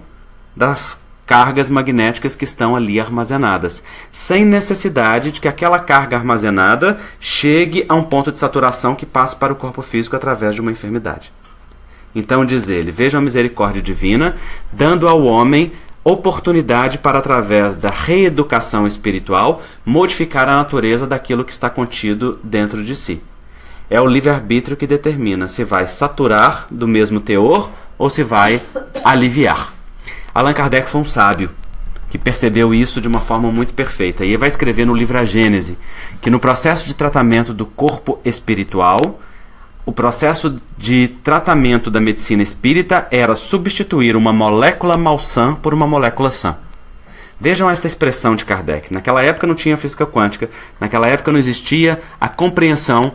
das cargas magnéticas que estão ali armazenadas, sem necessidade de que aquela carga armazenada chegue a um ponto de saturação que passe para o corpo físico através de uma enfermidade. Então diz ele, veja a misericórdia divina, dando ao homem oportunidade para, através da reeducação espiritual, modificar a natureza daquilo que está contido dentro de si. É o livre-arbítrio que determina se vai saturar do mesmo teor ou se vai aliviar. Allan Kardec foi um sábio que percebeu isso de uma forma muito perfeita. E ele vai escrever no livro A Gênese que no processo de tratamento do corpo espiritual, o processo de tratamento da medicina espírita era substituir uma molécula malsã por uma molécula sã. Vejam esta expressão de Kardec. Naquela época não tinha física quântica, naquela época não existia a compreensão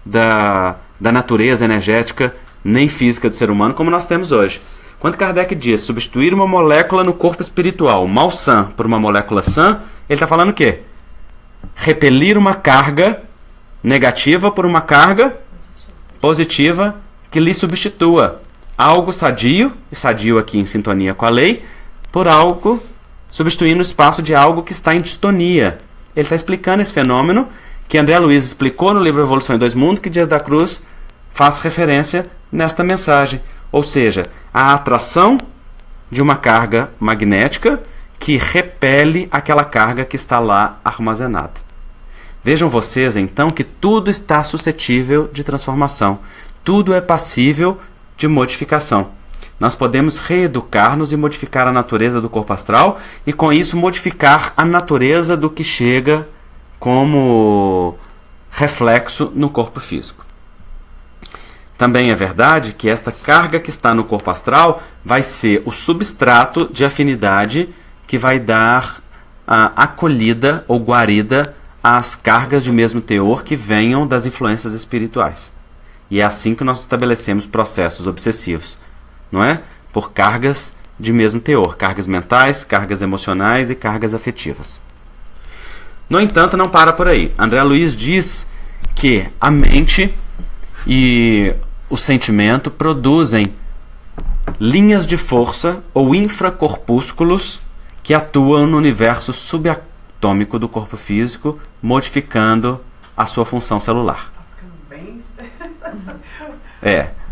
da natureza energética nem física do ser humano como nós temos hoje. Quando Kardec diz substituir uma molécula no corpo espiritual malsã por uma molécula sã, ele está falando o quê? Repelir uma carga negativa por uma carga positiva que lhe substitua algo sadio, e sadio aqui em sintonia com a lei, por algo, substituindo o espaço de algo que está em distonia. Ele está explicando esse fenômeno que André Luiz explicou no livro Evolução em Dois Mundos, que Dias da Cruz faz referência nesta mensagem. Ou seja, a atração de uma carga magnética que repele aquela carga que está lá armazenada. Vejam vocês, então, que tudo está suscetível de transformação. Tudo é passível de modificação. Nós podemos reeducar-nos e modificar a natureza do corpo astral e, com isso, modificar a natureza do que chega como reflexo no corpo físico. Também é verdade que esta carga que está no corpo astral vai ser o substrato de afinidade que vai dar a acolhida ou guarida às cargas de mesmo teor que venham das influências espirituais. E é assim que nós estabelecemos processos obsessivos, não é? Por cargas de mesmo teor, cargas mentais, cargas emocionais e cargas afetivas. No entanto, não para por aí. André Luiz diz que a mente e o sentimento produzem linhas de força ou infracorpúsculos que atuam no universo subatômico do corpo físico, modificando a sua função celular.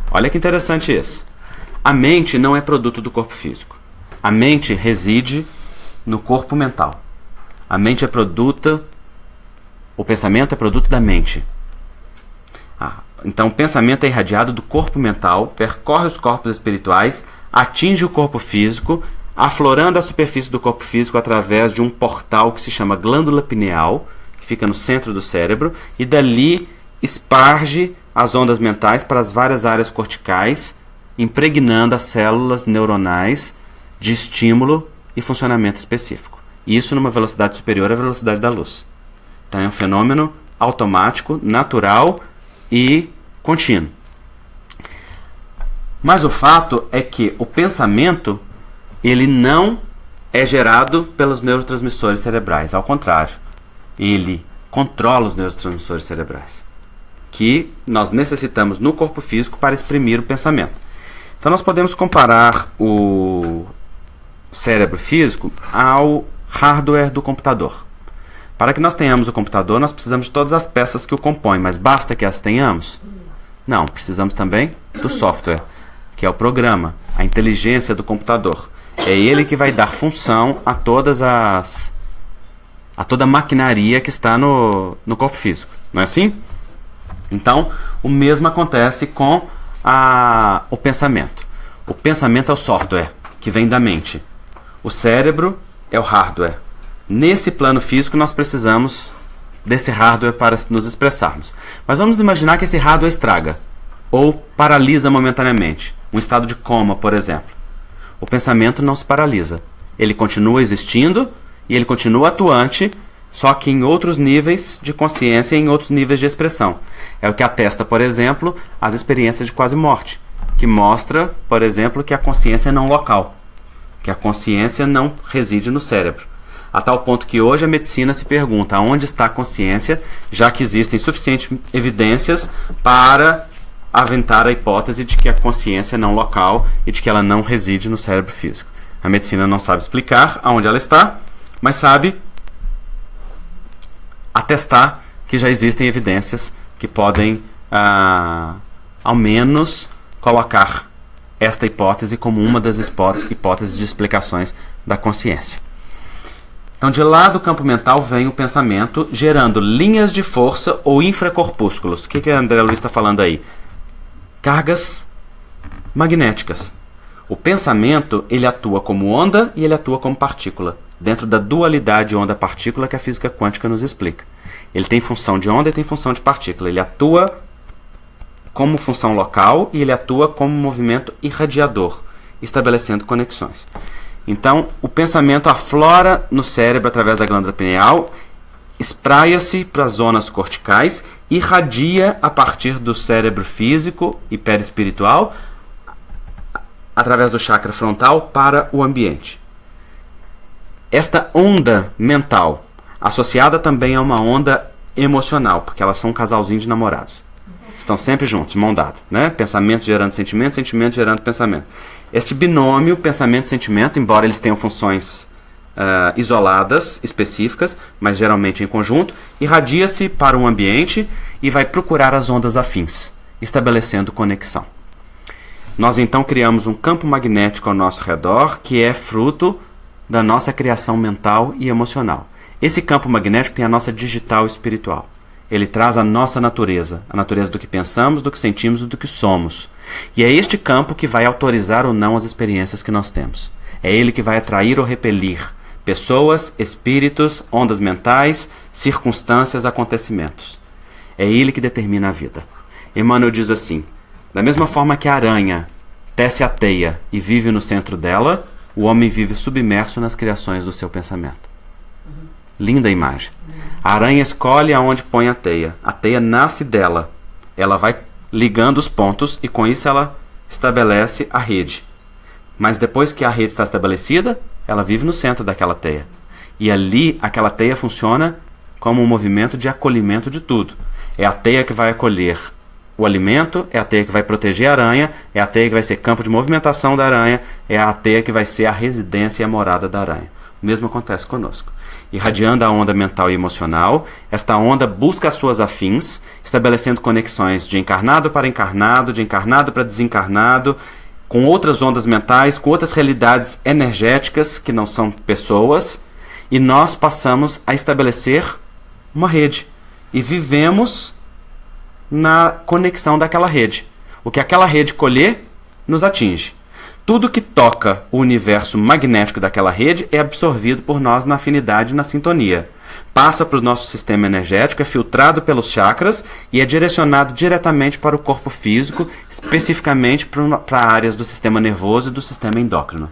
Olha que interessante isso. A mente não é produto do corpo físico. A mente reside no corpo mental. A mente é produto, o pensamento é produto da mente. Então o pensamento é irradiado do corpo mental, percorre os corpos espirituais, atinge o corpo físico, aflorando a superfície do corpo físico através de um portal que se chama glândula pineal, que fica no centro do cérebro, e dali esparge as ondas mentais para as várias áreas corticais, impregnando as células neuronais de estímulo e funcionamento específico. Isso numa velocidade superior à velocidade da luz. Então é um fenômeno automático, natural e contínuo. Mas o fato é que o pensamento, ele não é gerado pelos neurotransmissores cerebrais. Ao contrário, ele controla os neurotransmissores cerebrais, que nós necessitamos no corpo físico para exprimir o pensamento. Então nós podemos comparar o cérebro físico ao hardware do computador. Para que nós tenhamos o computador, nós precisamos de todas as peças que o compõem, mas basta que as tenhamos? Não, precisamos também do software, que é o programa, a inteligência do computador. É ele que vai dar função a toda a maquinaria que está no corpo físico. Não é assim? Então, o mesmo acontece com o pensamento. O pensamento é o software que vem da mente. O cérebro é o hardware. Nesse plano físico, nós precisamos desse hardware para nos expressarmos. Mas vamos imaginar que esse hardware estraga ou paralisa momentaneamente. Um estado de coma, por exemplo. O pensamento não se paralisa. Ele continua existindo e ele continua atuante, só que em outros níveis de consciência e em outros níveis de expressão. É o que atesta, por exemplo, as experiências de quase morte, que mostra, por exemplo, que a consciência é não local, que a consciência não reside no cérebro. A tal ponto que hoje a medicina se pergunta onde está a consciência, já que existem suficientes evidências para aventar a hipótese de que a consciência é não local e de que ela não reside no cérebro físico. A medicina não sabe explicar aonde ela está, mas sabe atestar que já existem evidências que podem, ao menos, colocar esta hipótese como uma das hipóteses de explicações da consciência. Então, de lá do campo mental vem o pensamento, gerando linhas de força ou infracorpúsculos. O que a André Luiz está falando aí? Cargas magnéticas. O pensamento, ele atua como onda e ele atua como partícula, dentro da dualidade onda-partícula que a física quântica nos explica. Ele tem função de onda e tem função de partícula. Ele atua como função local e ele atua como movimento irradiador, estabelecendo conexões. Então, o pensamento aflora no cérebro através da glândula pineal, espraia-se para as zonas corticais, irradia a partir do cérebro físico e perispiritual, através do chakra frontal, para o ambiente. Esta onda mental, associada também a uma onda emocional, porque elas são um casalzinho de namorados. Estão sempre juntos, mão dada, né? Pensamento gerando sentimento, sentimento gerando pensamento. Este binômio, pensamento e sentimento, embora eles tenham funções isoladas, específicas, mas geralmente em conjunto, irradia-se para um ambiente e vai procurar as ondas afins, estabelecendo conexão. Nós então criamos um campo magnético ao nosso redor que é fruto da nossa criação mental e emocional. Esse campo magnético tem a nossa digital espiritual. Ele traz a nossa natureza, a natureza do que pensamos, do que sentimos e do que somos. E é este campo que vai autorizar ou não as experiências que nós temos. É ele que vai atrair ou repelir pessoas, espíritos, ondas mentais, circunstâncias, acontecimentos. É ele que determina a vida. Emmanuel diz assim: da mesma forma que a aranha tece a teia e vive no centro dela, o homem vive submerso nas criações do seu pensamento. Linda imagem. A aranha escolhe aonde põe a teia nasce dela, ela vai ligando os pontos e com isso ela estabelece a rede. Mas depois que a rede está estabelecida, ela vive no centro daquela teia. E ali, aquela teia funciona como um movimento de acolhimento de tudo. É a teia que vai acolher o alimento, é a teia que vai proteger a aranha, é a teia que vai ser campo de movimentação da aranha, é a teia que vai ser a residência e a morada da aranha. O mesmo acontece conosco. Irradiando a onda mental e emocional, esta onda busca as suas afins, estabelecendo conexões de encarnado para encarnado, de encarnado para desencarnado, com outras ondas mentais, com outras realidades energéticas que não são pessoas, e nós passamos a estabelecer uma rede. E vivemos na conexão daquela rede. O que aquela rede colher, nos atinge. Tudo que toca o universo magnético daquela rede é absorvido por nós na afinidade e na sintonia. Passa para o nosso sistema energético, é filtrado pelos chakras e é direcionado diretamente para o corpo físico, especificamente para áreas do sistema nervoso e do sistema endócrino.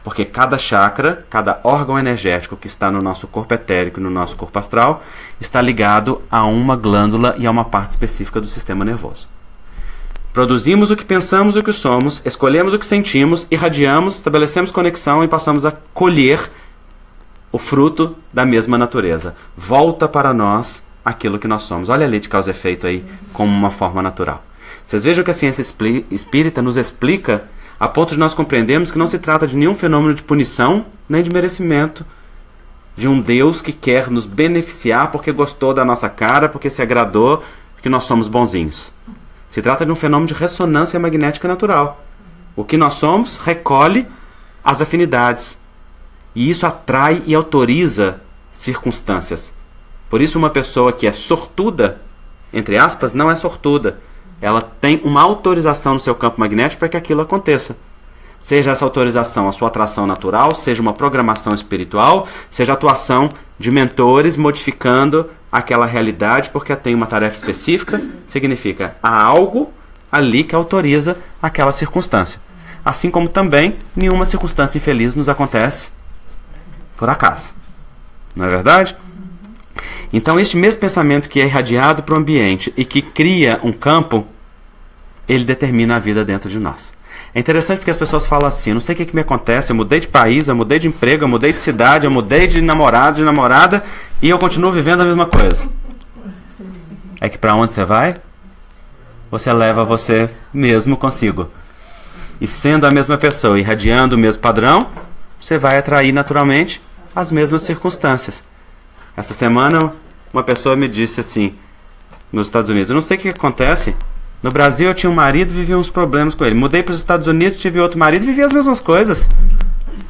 Porque cada chakra, cada órgão energético que está no nosso corpo etérico e no nosso corpo astral está ligado a uma glândula e a uma parte específica do sistema nervoso. Produzimos o que pensamos e o que somos, escolhemos o que sentimos, irradiamos, estabelecemos conexão e passamos a colher o fruto da mesma natureza. Volta para nós aquilo que nós somos. Olha a lei de causa e efeito aí como uma forma natural. Vocês vejam que a ciência espírita nos explica a ponto de nós compreendermos que não se trata de nenhum fenômeno de punição nem de merecimento, de um Deus que quer nos beneficiar porque gostou da nossa cara, porque se agradou, porque nós somos bonzinhos. Se trata de um fenômeno de ressonância magnética natural. O que nós somos recolhe as afinidades. E isso atrai e autoriza circunstâncias. Por isso uma pessoa que é sortuda, entre aspas, não é sortuda. Ela tem uma autorização no seu campo magnético para que aquilo aconteça. Seja essa autorização a sua atração natural, seja uma programação espiritual, seja a atuação de mentores modificando aquela realidade porque tem uma tarefa específica, significa há algo ali que autoriza aquela circunstância. Assim como também nenhuma circunstância infeliz nos acontece por acaso. Não é verdade? Então este mesmo pensamento que é irradiado para o ambiente e que cria um campo, ele determina a vida dentro de nós. É interessante porque as pessoas falam assim, não sei o que me acontece, eu mudei de país, eu mudei de emprego, eu mudei de cidade, eu mudei de namorado, de namorada, e eu continuo vivendo a mesma coisa. É que para onde você vai, você leva você mesmo consigo. E sendo a mesma pessoa, irradiando o mesmo padrão, você vai atrair naturalmente as mesmas circunstâncias. Essa semana uma pessoa me disse assim, nos Estados Unidos, eu não sei o que acontece, no Brasil eu tinha um marido e vivia uns problemas com ele. Mudei para os Estados Unidos, tive outro marido e vivia as mesmas coisas.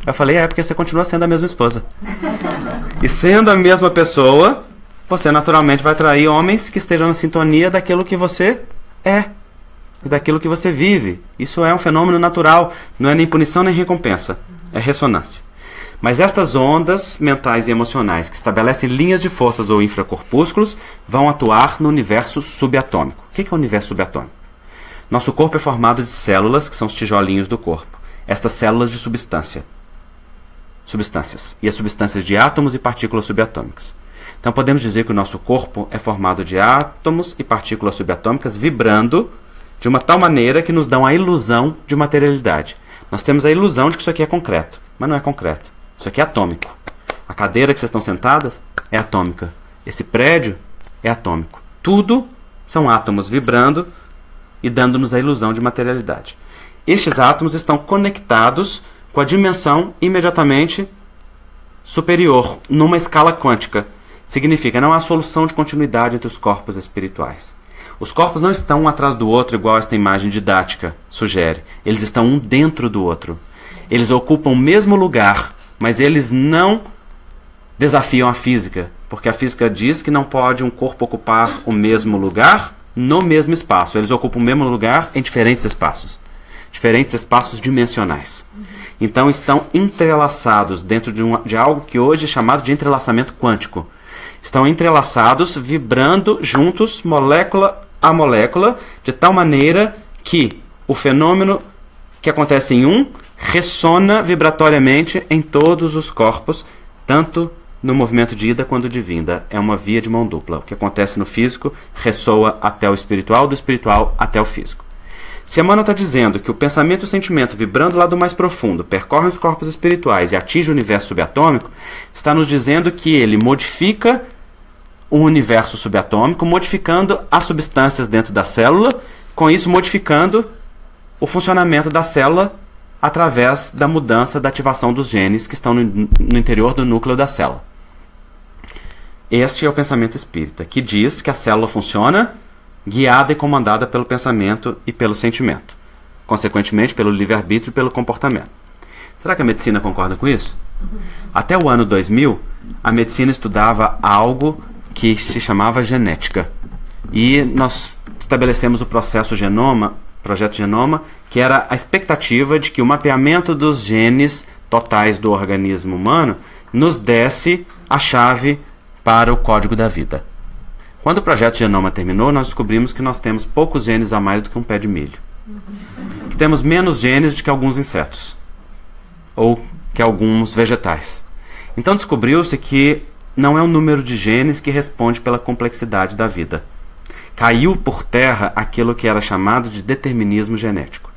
Eu falei, porque você continua sendo a mesma esposa. E sendo a mesma pessoa, você naturalmente vai atrair homens que estejam na sintonia daquilo que você é. E daquilo que você vive. Isso é um fenômeno natural. Não é nem punição nem recompensa. É ressonância. Mas estas ondas mentais e emocionais que estabelecem linhas de forças ou infracorpúsculos vão atuar no universo subatômico. O que é o universo subatômico? Nosso corpo é formado de células, que são os tijolinhos do corpo. Estas células de substâncias. E as substâncias de átomos e partículas subatômicas. Então podemos dizer que o nosso corpo é formado de átomos e partículas subatômicas vibrando de uma tal maneira que nos dão a ilusão de materialidade. Nós temos a ilusão de que isso aqui é concreto, mas não é concreto. Isso aqui é atômico. A cadeira que vocês estão sentadas é atômica. Esse prédio é atômico. Tudo são átomos vibrando e dando-nos a ilusão de materialidade. Estes átomos estão conectados com a dimensão imediatamente superior, numa escala quântica. Significa, não há solução de continuidade entre os corpos espirituais. Os corpos não estão um atrás do outro, igual esta imagem didática sugere. Eles estão um dentro do outro. Eles ocupam o mesmo lugar, mas eles não desafiam a física, porque a física diz que não pode um corpo ocupar o mesmo lugar no mesmo espaço. Eles ocupam o mesmo lugar em diferentes espaços dimensionais. Então estão entrelaçados dentro de algo que hoje é chamado de entrelaçamento quântico. Estão entrelaçados, vibrando juntos, molécula a molécula, de tal maneira que o fenômeno que acontece em um ressona vibratoriamente em todos os corpos, tanto no movimento de ida quanto de vinda. É uma via de mão dupla. O que acontece no físico ressoa até o espiritual, do espiritual até o físico. Se Emmanuel está dizendo que o pensamento e o sentimento, vibrando lá do mais profundo, percorrem os corpos espirituais e atinge o universo subatômico, está nos dizendo que ele modifica o universo subatômico, modificando as substâncias dentro da célula, com isso modificando o funcionamento da célula através da mudança da ativação dos genes que estão no interior do núcleo da célula. Este é o pensamento espírita, que diz que a célula funciona guiada e comandada pelo pensamento e pelo sentimento. Consequentemente, pelo livre-arbítrio e pelo comportamento. Será que a medicina concorda com isso? Até o ano 2000, a medicina estudava algo que se chamava genética. E nós estabelecemos o projeto Genoma, que era a expectativa de que o mapeamento dos genes totais do organismo humano nos desse a chave para o código da vida. Quando o projeto Genoma terminou, nós descobrimos que nós temos poucos genes a mais do que um pé de milho. Que temos menos genes do que alguns insetos. Ou que alguns vegetais. Então descobriu-se que não é o número de genes que responde pela complexidade da vida. Caiu por terra aquilo que era chamado de determinismo genético.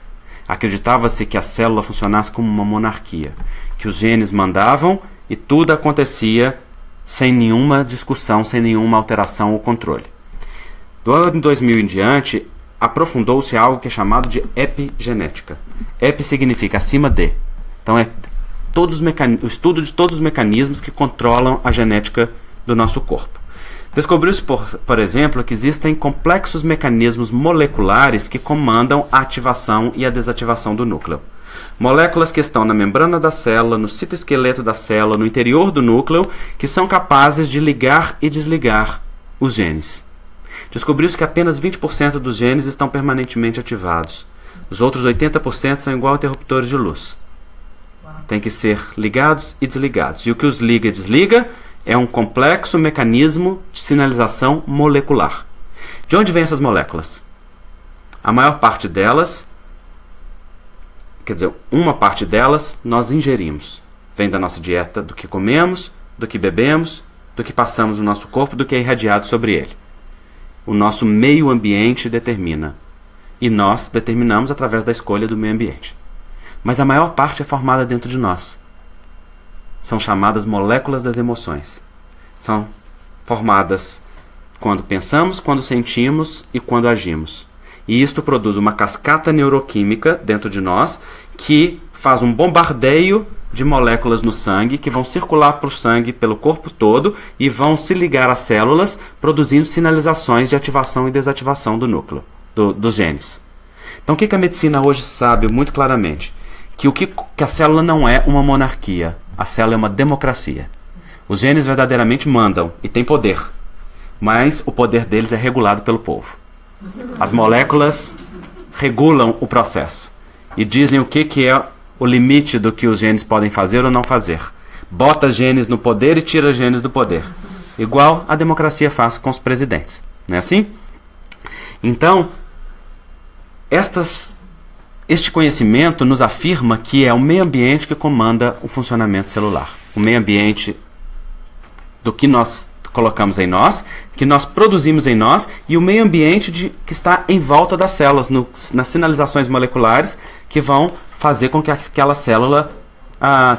Acreditava-se que a célula funcionasse como uma monarquia, que os genes mandavam e tudo acontecia sem nenhuma discussão, sem nenhuma alteração ou controle. Do ano 2000 em diante, aprofundou-se algo que é chamado de epigenética. Epi significa acima de. Então é o estudo de todos os mecanismos que controlam a genética do nosso corpo. Descobriu-se, por exemplo, que existem complexos mecanismos moleculares que comandam a ativação e a desativação do núcleo. Moléculas que estão na membrana da célula, no citoesqueleto da célula, no interior do núcleo, que são capazes de ligar e desligar os genes. Descobriu-se que apenas 20% dos genes estão permanentemente ativados. Os outros 80% são igual interruptores de luz. Tem que ser ligados e desligados. E o que os liga e desliga é um complexo mecanismo de sinalização molecular. De onde vêm essas moléculas? A maior parte delas, quer dizer, uma parte delas nós ingerimos. Vem da nossa dieta, do que comemos, do que bebemos, do que passamos no nosso corpo, do que é irradiado sobre ele. O nosso meio ambiente determina. E nós determinamos através da escolha do meio ambiente. Mas a maior parte é formada dentro de nós. São chamadas moléculas das emoções. São formadas quando pensamos, quando sentimos e quando agimos. E isto produz uma cascata neuroquímica dentro de nós que faz um bombardeio de moléculas no sangue que vão circular para o sangue pelo corpo todo e vão se ligar às células, produzindo sinalizações de ativação e desativação do núcleo, dos genes. Então o que a medicina hoje sabe muito claramente? Que a célula não é uma monarquia, a célula é uma democracia. Os genes verdadeiramente mandam e têm poder, mas o poder deles é regulado pelo povo. As moléculas regulam o processo e dizem o que é o limite do que os genes podem fazer ou não fazer. Bota genes no poder e tira genes do poder. Igual a democracia faz com os presidentes. Não é assim? Então, este conhecimento nos afirma que é o meio ambiente que comanda o funcionamento celular. O meio ambiente do que nós colocamos em nós, que nós produzimos em nós, e o meio ambiente que está em volta das células, nas sinalizações moleculares que vão fazer com que aquela célula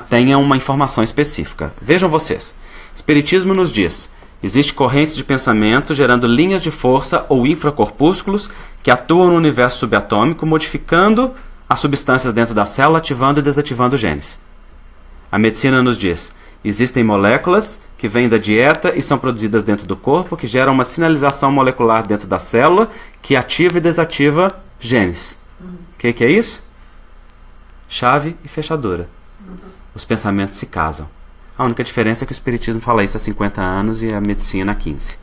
tenha uma informação específica. Vejam vocês, o Espiritismo nos diz: existem correntes de pensamento gerando linhas de força ou infracorpúsculos que atuam no universo subatômico, modificando as substâncias dentro da célula, ativando e desativando genes. A medicina nos diz: existem moléculas que vêm da dieta e são produzidas dentro do corpo, que geram uma sinalização molecular dentro da célula, que ativa e desativa genes. O que é isso? Chave e fechadura. Os pensamentos se casam. A única diferença é que o Espiritismo fala isso há 50 anos e a medicina há 15.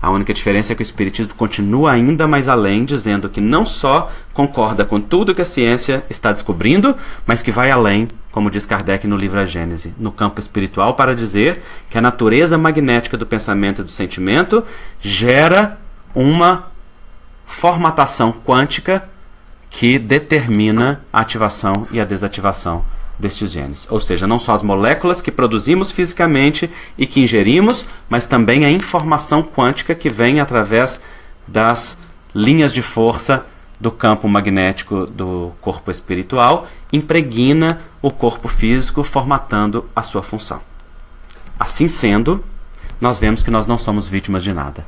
A única diferença é que o Espiritismo continua ainda mais além, dizendo que não só concorda com tudo que a ciência está descobrindo, mas que vai além, como diz Kardec no livro A Gênese, no campo espiritual, para dizer que a natureza magnética do pensamento e do sentimento gera uma formatação quântica que determina a ativação e a desativação destes genes. Ou seja, não só as moléculas que produzimos fisicamente e que ingerimos, mas também a informação quântica que vem através das linhas de força do campo magnético do corpo espiritual, impregna o corpo físico, formatando a sua função. Assim sendo, nós vemos que nós não somos vítimas de nada.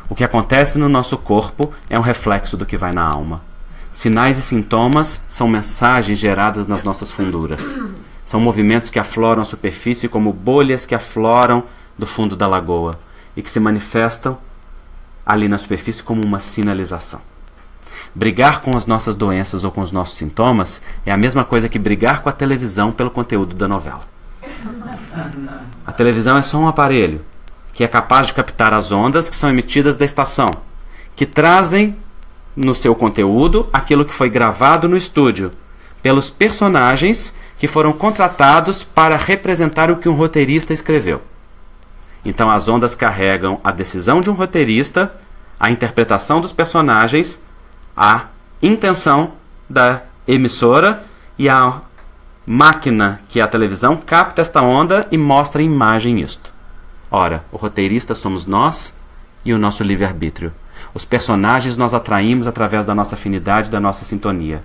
O que acontece no nosso corpo é um reflexo do que vai na alma. Sinais e sintomas são mensagens geradas nas nossas funduras. São movimentos que afloram a superfície como bolhas que afloram do fundo da lagoa e que se manifestam ali na superfície como uma sinalização. Brigar com as nossas doenças ou com os nossos sintomas é a mesma coisa que brigar com a televisão pelo conteúdo da novela. A televisão é só um aparelho que é capaz de captar as ondas que são emitidas da estação, que trazem no seu conteúdo aquilo que foi gravado no estúdio pelos personagens que foram contratados para representar o que um roteirista escreveu. Então as ondas carregam a decisão de um roteirista, a interpretação dos personagens, a intenção da emissora e a máquina, que é a televisão, capta esta onda e mostra em imagem isto. Ora, o roteirista somos nós e o nosso livre-arbítrio. Os personagens nós atraímos através da nossa afinidade, da nossa sintonia.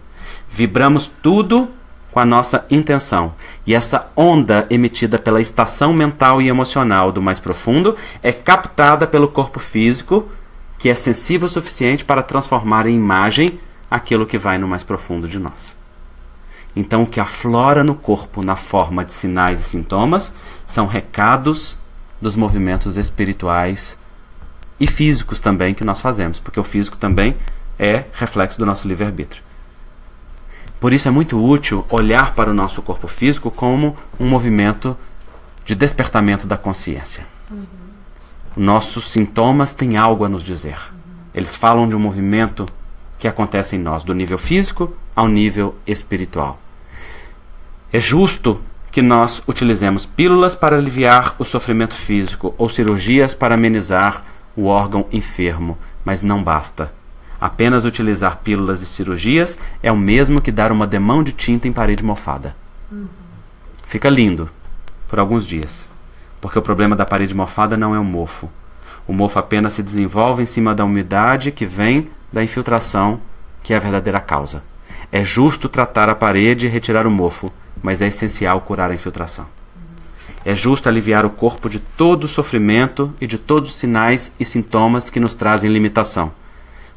Vibramos tudo com a nossa intenção. E essa onda emitida pela estação mental e emocional do mais profundo é captada pelo corpo físico, que é sensível o suficiente para transformar em imagem aquilo que vai no mais profundo de nós. Então, o que aflora no corpo na forma de sinais e sintomas são recados dos movimentos espirituais e físicos também que nós fazemos, porque o físico também é reflexo do nosso livre-arbítrio. Por isso é muito útil olhar para o nosso corpo físico como um movimento de despertamento da consciência. Nossos sintomas têm algo a nos dizer. Eles falam de um movimento que acontece em nós, do nível físico ao nível espiritual. É justo que nós utilizemos pílulas para aliviar o sofrimento físico ou cirurgias para amenizar o órgão enfermo, mas não basta. Apenas utilizar pílulas e cirurgias é o mesmo que dar uma demão de tinta em parede mofada. Fica lindo por alguns dias, porque o problema da parede mofada não é o mofo. O mofo apenas se desenvolve em cima da umidade que vem da infiltração, que é a verdadeira causa. É justo tratar a parede e retirar o mofo, mas é essencial curar a infiltração. É justo aliviar o corpo de todo o sofrimento e de todos os sinais e sintomas que nos trazem limitação,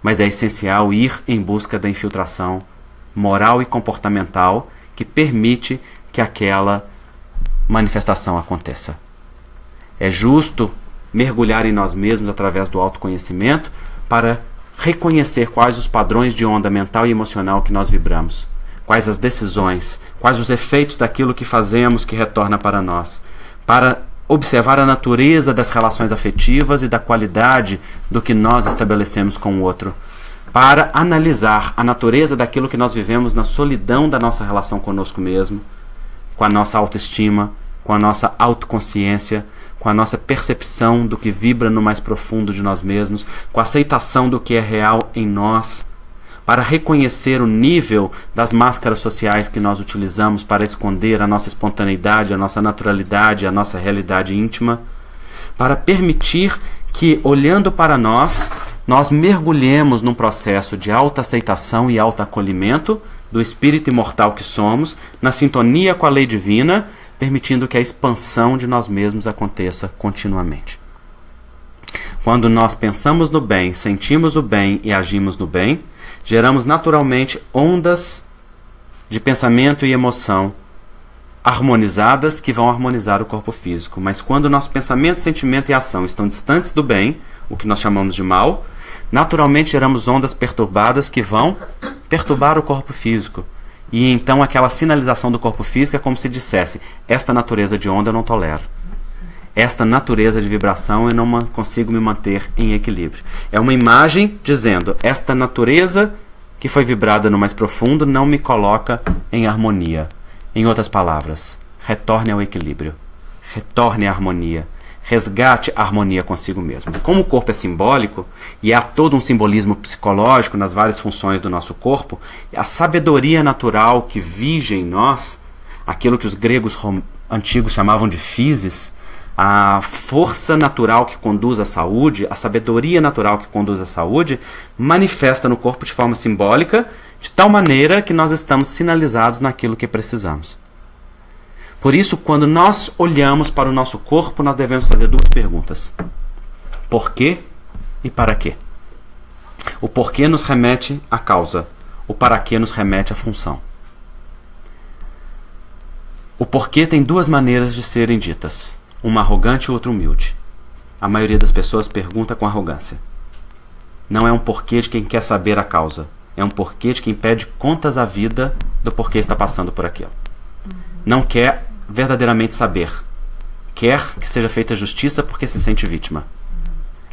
mas é essencial ir em busca da infiltração moral e comportamental que permite que aquela manifestação aconteça. É justo mergulhar em nós mesmos através do autoconhecimento para reconhecer quais os padrões de onda mental e emocional que nós vibramos, quais as decisões, quais os efeitos daquilo que fazemos que retorna para nós, para observar a natureza das relações afetivas e da qualidade do que nós estabelecemos com o outro, para analisar a natureza daquilo que nós vivemos na solidão da nossa relação conosco mesmo, com a nossa autoestima, com a nossa autoconsciência, com a nossa percepção do que vibra no mais profundo de nós mesmos, com a aceitação do que é real em nós, para reconhecer o nível das máscaras sociais que nós utilizamos para esconder a nossa espontaneidade, a nossa naturalidade, a nossa realidade íntima, para permitir que, olhando para nós mergulhemos num processo de autoaceitação e autoacolhimento do espírito imortal que somos, na sintonia com a lei divina, permitindo que a expansão de nós mesmos aconteça continuamente. Quando nós pensamos no bem, sentimos o bem e agimos no bem, geramos naturalmente ondas de pensamento e emoção harmonizadas que vão harmonizar o corpo físico. Mas quando o nosso pensamento, sentimento e ação estão distantes do bem, o que nós chamamos de mal, naturalmente geramos ondas perturbadas que vão perturbar o corpo físico. E então aquela sinalização do corpo físico é como se dissesse: esta natureza de onda eu não tolero. Esta natureza de vibração eu não consigo me manter em equilíbrio. É uma imagem dizendo: esta natureza que foi vibrada no mais profundo não me coloca em harmonia. Em outras palavras, retorne ao equilíbrio, retorne à harmonia, resgate a harmonia consigo mesmo. Como o corpo é simbólico, e há todo um simbolismo psicológico nas várias funções do nosso corpo, a sabedoria natural que vige em nós, aquilo que os gregos antigos chamavam de physis, a força natural que conduz à saúde, a sabedoria natural que conduz à saúde, manifesta no corpo de forma simbólica, de tal maneira que nós estamos sinalizados naquilo que precisamos. Por isso, quando nós olhamos para o nosso corpo, nós devemos fazer duas perguntas: por quê e para quê? O porquê nos remete à causa, o para quê nos remete à função. O porquê tem duas maneiras de serem ditas: uma arrogante e outra humilde. A maioria das pessoas pergunta com arrogância. Não é um porquê de quem quer saber a causa, é um porquê de quem pede contas à vida do porquê está passando por aquilo. Não quer verdadeiramente saber. Quer que seja feita justiça porque se sente vítima.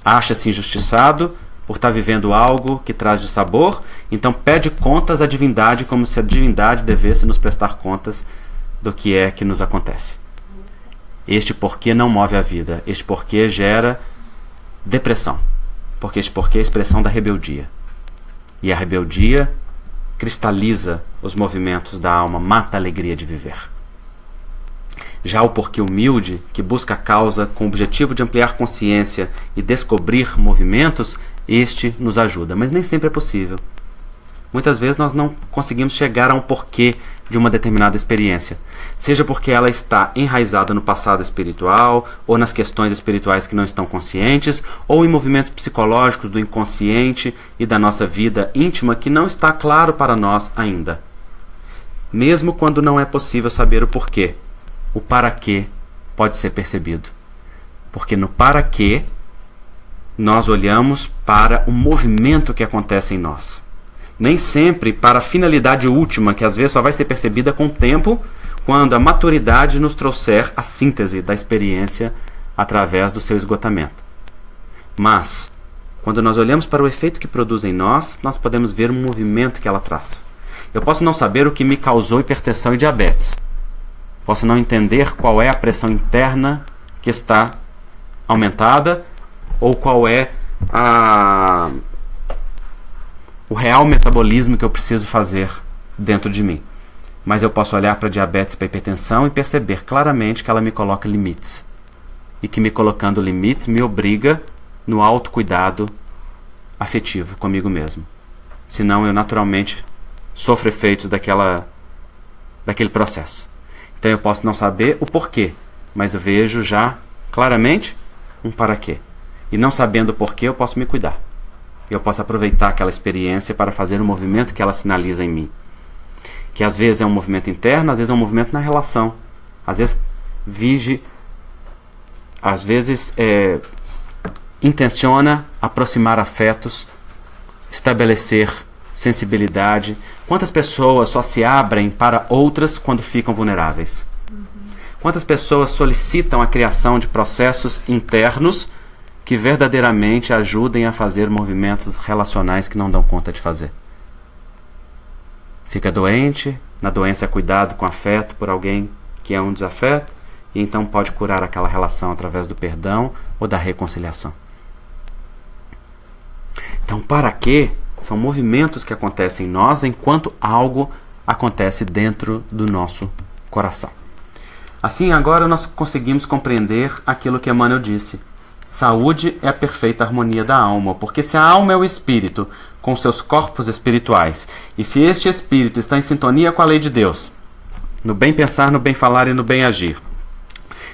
Acha-se injustiçado por estar vivendo algo que traz de sabor, então pede contas à divindade como se a divindade devesse nos prestar contas do que é que nos acontece. Este porquê não move a vida. Este porquê gera depressão. Porque este porquê é a expressão da rebeldia. E a rebeldia cristaliza os movimentos da alma, mata a alegria de viver. Já o porquê humilde, que busca a causa com o objetivo de ampliar consciência e descobrir movimentos, este nos ajuda, mas nem sempre é possível. Muitas vezes nós não conseguimos chegar a um porquê de uma determinada experiência, seja porque ela está enraizada no passado espiritual, ou nas questões espirituais que não estão conscientes, ou em movimentos psicológicos do inconsciente e da nossa vida íntima que não está claro para nós ainda. Mesmo quando não é possível saber o porquê, o para quê pode ser percebido. Porque no para quê nós olhamos para o movimento que acontece em nós. Nem sempre para a finalidade última, que às vezes só vai ser percebida com o tempo, quando a maturidade nos trouxer a síntese da experiência através do seu esgotamento. Mas, quando nós olhamos para o efeito que produz em nós, nós podemos ver um movimento que ela traz. Eu posso não saber o que me causou hipertensão e diabetes. Posso não entender qual é a pressão interna que está aumentada, ou qual é o real metabolismo que eu preciso fazer dentro de mim. Mas eu posso olhar para a diabetes, para a hipertensão e perceber claramente que ela me coloca limites. E que me colocando limites me obriga no autocuidado afetivo comigo mesmo. Senão eu naturalmente sofro efeitos daquele processo. Então eu posso não saber o porquê, mas eu vejo já claramente um para quê. E não sabendo o porquê eu posso me cuidar. Eu posso aproveitar aquela experiência para fazer um movimento que ela sinaliza em mim. Que às vezes é um movimento interno, às vezes é um movimento na relação. Às vezes intenciona aproximar afetos, estabelecer sensibilidade. Quantas pessoas só se abrem para outras quando ficam vulneráveis? Quantas pessoas solicitam a criação de processos internos que verdadeiramente ajudem a fazer movimentos relacionais que não dão conta de fazer? Fica doente, na doença é cuidado com afeto por alguém que é um desafeto, e então pode curar aquela relação através do perdão ou da reconciliação. Então, para quê? São movimentos que acontecem em nós enquanto algo acontece dentro do nosso coração. Assim, agora nós conseguimos compreender aquilo que Emmanuel disse. Saúde é a perfeita harmonia da alma, porque se a alma é o espírito com seus corpos espirituais, e se este espírito está em sintonia com a lei de Deus, no bem pensar, no bem falar e no bem agir,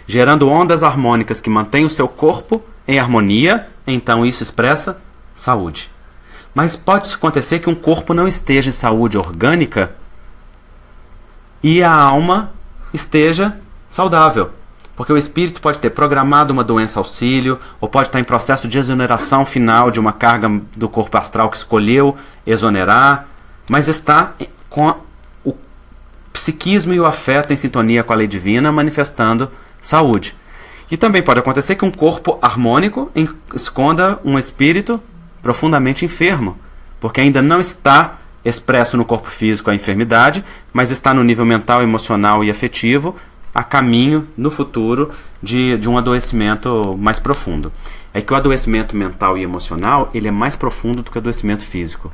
gerando ondas harmônicas que mantêm o seu corpo em harmonia, então isso expressa saúde. Mas pode acontecer que um corpo não esteja em saúde orgânica e a alma esteja saudável. Porque o espírito pode ter programado uma doença auxílio, ou pode estar em processo de exoneração final de uma carga do corpo astral que escolheu exonerar, mas está com o psiquismo e o afeto em sintonia com a lei divina, manifestando saúde. E também pode acontecer que um corpo harmônico esconda um espírito profundamente enfermo, porque ainda não está expresso no corpo físico a enfermidade, mas está no nível mental, emocional e afetivo, a caminho, no futuro, de um adoecimento mais profundo. É que o adoecimento mental e emocional ele é mais profundo do que o adoecimento físico.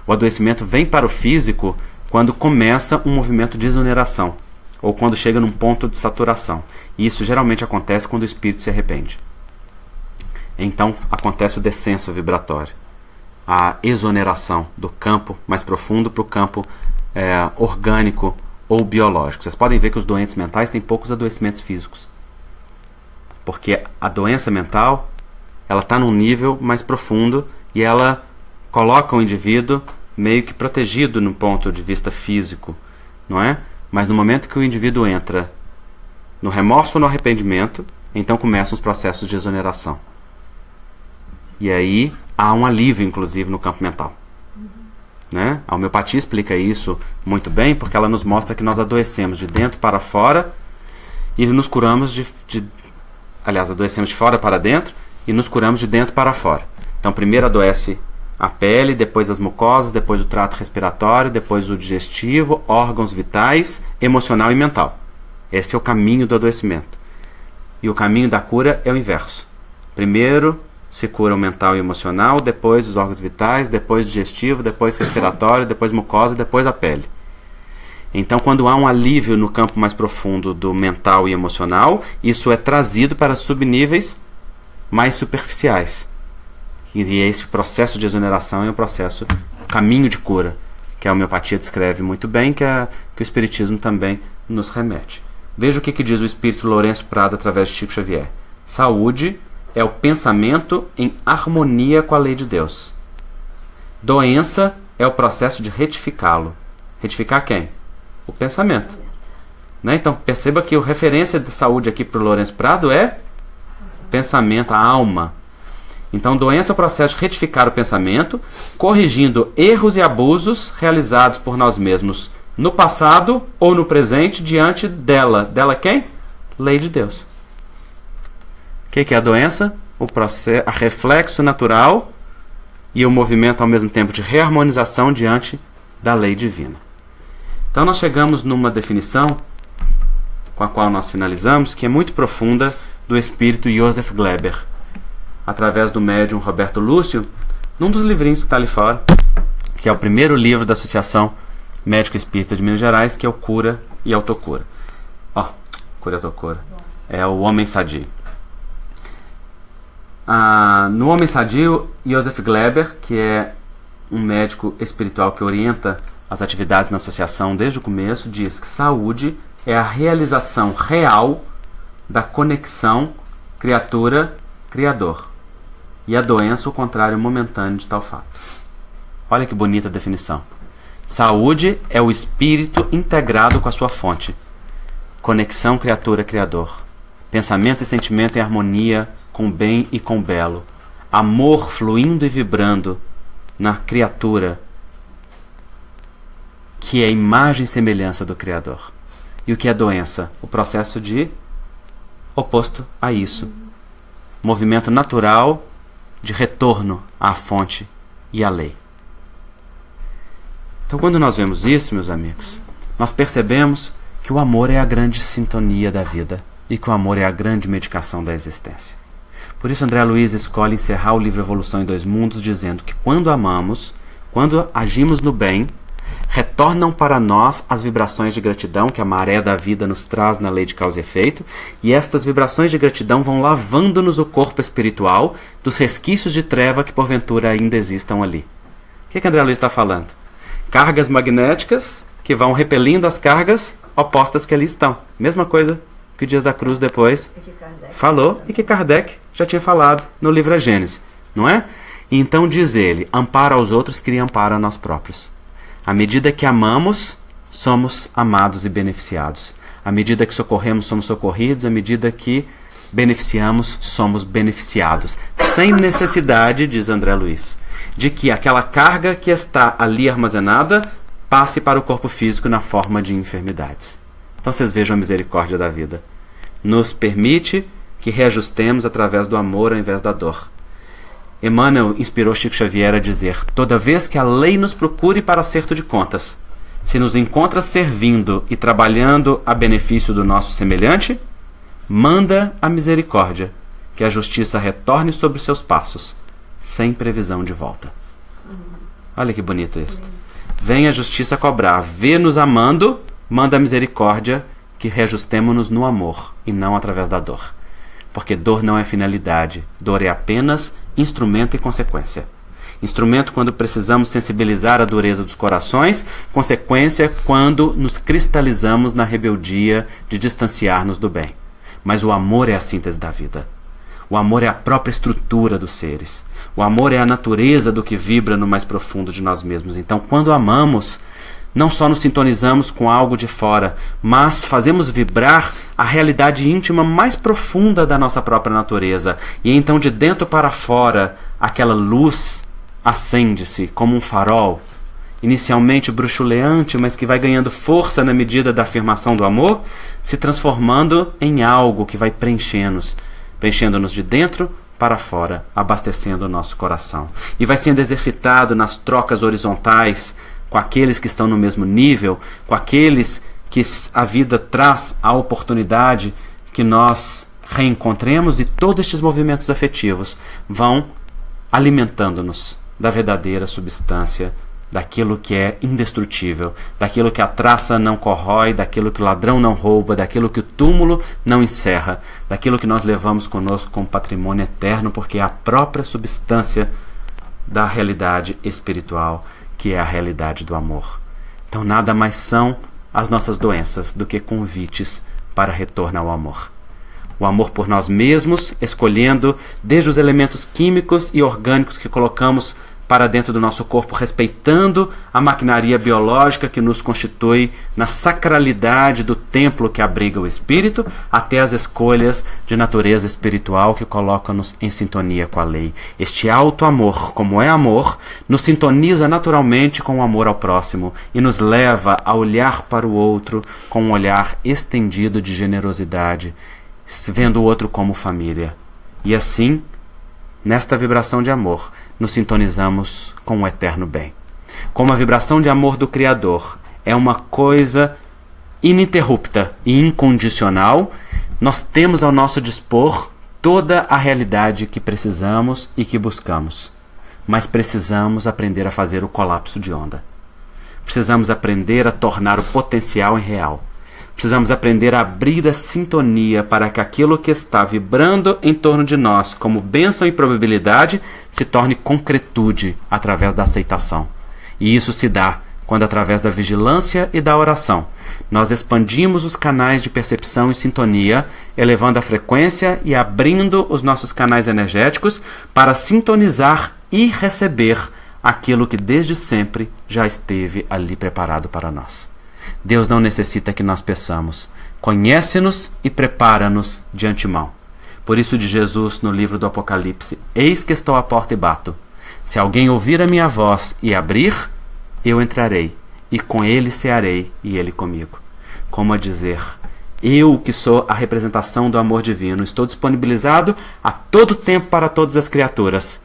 O adoecimento vem para o físico quando começa um movimento de exoneração, ou quando chega num ponto de saturação. E isso geralmente acontece quando o espírito se arrepende. Então acontece o descenso vibratório, a exoneração do campo mais profundo para o campo orgânico ou biológico. Vocês podem ver que os doentes mentais têm poucos adoecimentos físicos. Porque a doença mental, ela está num nível mais profundo e ela coloca o indivíduo meio que protegido no ponto de vista físico, não é? Mas no momento que o indivíduo entra no remorso ou no arrependimento, então começam os processos de exoneração. E aí há um alívio, inclusive, no campo mental. Né? A homeopatia explica isso muito bem, porque ela nos mostra que nós adoecemos de dentro para fora e nos curamos aliás, adoecemos de fora para dentro e nos curamos de dentro para fora. Então primeiro adoece a pele, depois as mucosas, depois o trato respiratório, depois o digestivo, órgãos vitais, emocional e mental. Esse é o caminho do adoecimento. E o caminho da cura é o inverso. Primeiro se cura o mental e emocional, depois os órgãos vitais, depois digestivo, depois respiratório, depois mucosa, depois a pele. Então, quando há um alívio no campo mais profundo do mental e emocional, isso é trazido para subníveis mais superficiais. E esse processo de exoneração é o caminho de cura, que a homeopatia descreve muito bem, que o espiritismo também nos remete. Veja o que diz o espírito Lourenço Prado através de Chico Xavier. Saúde é o pensamento em harmonia com a lei de Deus. Doença é o processo de retificá-lo. Retificar quem? O pensamento. Né? Então perceba que a referência de saúde aqui para o Lourenço Prado é pensamento, a alma. Então doença é o processo de retificar o pensamento, corrigindo erros e abusos realizados por nós mesmos no passado ou no presente diante dela. Dela quem? Lei de Deus. O que é a doença? O processo, a reflexo natural e o movimento ao mesmo tempo de reharmonização diante da lei divina. Então nós chegamos numa definição com a qual nós finalizamos, que é muito profunda, do espírito Joseph Gleber, através do médium Roberto Lúcio, num dos livrinhos que está ali fora, que é o primeiro livro da Associação Médico Espírita de Minas Gerais, que é o Cura e Autocura. Cura e Autocura. É o Homem Sadio. No Homem Sadio, Joseph Gleber, que é um médico espiritual que orienta as atividades na associação desde o começo, diz que saúde é a realização real da conexão criatura-criador. E a doença, o contrário momentâneo de tal fato. Olha que bonita definição. Saúde é o espírito integrado com a sua fonte. Conexão criatura-criador. Pensamento e sentimento em harmonia com o bem e com o belo. Amor fluindo e vibrando na criatura, que é a imagem e semelhança do Criador. E o que é doença? O processo de oposto a isso. Movimento natural de retorno à fonte e à lei. Então, quando nós vemos isso, meus amigos, nós percebemos que o amor é a grande sintonia da vida e que o amor é a grande medicação da existência. Por isso, André Luiz escolhe encerrar o livro Evolução em Dois Mundos dizendo que quando amamos, quando agimos no bem, retornam para nós as vibrações de gratidão que a maré da vida nos traz na lei de causa e efeito, e estas vibrações de gratidão vão lavando-nos o corpo espiritual dos resquícios de treva que porventura ainda existam ali. O que André Luiz está falando? Cargas magnéticas que vão repelindo as cargas opostas que ali estão. Mesma coisa que o Dias da Cruz depois falou e que Kardec já tinha falado no livro A Gênese, não é? E então diz ele, amparo aos outros, cria amparo a nós próprios. À medida que amamos, somos amados e beneficiados. À medida que socorremos, somos socorridos. À medida que beneficiamos, somos beneficiados. Sem necessidade, diz André Luiz, de que aquela carga que está ali armazenada passe para o corpo físico na forma de enfermidades. Então vocês vejam a misericórdia da vida. Nos permite que reajustemos através do amor ao invés da dor. Emmanuel inspirou Chico Xavier a dizer: toda vez que a lei nos procure para acerto de contas, se nos encontra servindo e trabalhando a benefício do nosso semelhante, manda a misericórdia, que a justiça retorne sobre os seus passos, sem previsão de volta. Olha que bonito isso. Vem a justiça cobrar, vê-nos amando, manda a misericórdia, que reajustemo-nos no amor e não através da dor. Porque dor não é finalidade, dor é apenas instrumento e consequência. Instrumento quando precisamos sensibilizar a dureza dos corações, consequência quando nos cristalizamos na rebeldia de distanciar-nos do bem. Mas o amor é a síntese da vida. O amor é a própria estrutura dos seres. O amor é a natureza do que vibra no mais profundo de nós mesmos. Então, quando amamos, não só nos sintonizamos com algo de fora, mas fazemos vibrar a realidade íntima mais profunda da nossa própria natureza. E então, de dentro para fora, aquela luz acende-se como um farol, inicialmente bruxuleante, mas que vai ganhando força na medida da afirmação do amor, se transformando em algo que vai preenchendo-nos de dentro para fora, abastecendo o nosso coração. E vai sendo exercitado nas trocas horizontais com aqueles que estão no mesmo nível, com aqueles que a vida traz a oportunidade que nós reencontremos, e todos estes movimentos afetivos vão alimentando-nos da verdadeira substância, daquilo que é indestrutível, daquilo que a traça não corrói, daquilo que o ladrão não rouba, daquilo que o túmulo não encerra, daquilo que nós levamos conosco como patrimônio eterno, porque é a própria substância da realidade espiritual, que é a realidade do amor. Então nada mais são as nossas doenças do que convites para retorno ao amor. O amor por nós mesmos, escolhendo desde os elementos químicos e orgânicos que colocamos para dentro do nosso corpo, respeitando a maquinaria biológica que nos constitui na sacralidade do templo que abriga o espírito, até as escolhas de natureza espiritual que colocam-nos em sintonia com a lei. Este alto amor, como é amor, nos sintoniza naturalmente com o amor ao próximo e nos leva a olhar para o outro com um olhar estendido de generosidade, vendo o outro como família. E assim, nesta vibração de amor, nos sintonizamos com o eterno bem. Como a vibração de amor do Criador é uma coisa ininterrupta e incondicional, nós temos ao nosso dispor toda a realidade que precisamos e que buscamos. Mas precisamos aprender a fazer o colapso de onda. Precisamos aprender a tornar o potencial em real. Precisamos aprender a abrir a sintonia para que aquilo que está vibrando em torno de nós como bênção e probabilidade se torne concretude através da aceitação. E isso se dá quando, através da vigilância e da oração, nós expandimos os canais de percepção e sintonia, elevando a frequência e abrindo os nossos canais energéticos para sintonizar e receber aquilo que desde sempre já esteve ali preparado para nós. Deus não necessita que nós peçamos. Conhece-nos e prepara-nos de antemão. Por isso, de Jesus, no livro do Apocalipse: eis que estou à porta e bato. Se alguém ouvir a minha voz e abrir, eu entrarei, e com ele cearei, e ele comigo. Como a dizer: eu, que sou a representação do amor divino, estou disponibilizado a todo tempo para todas as criaturas.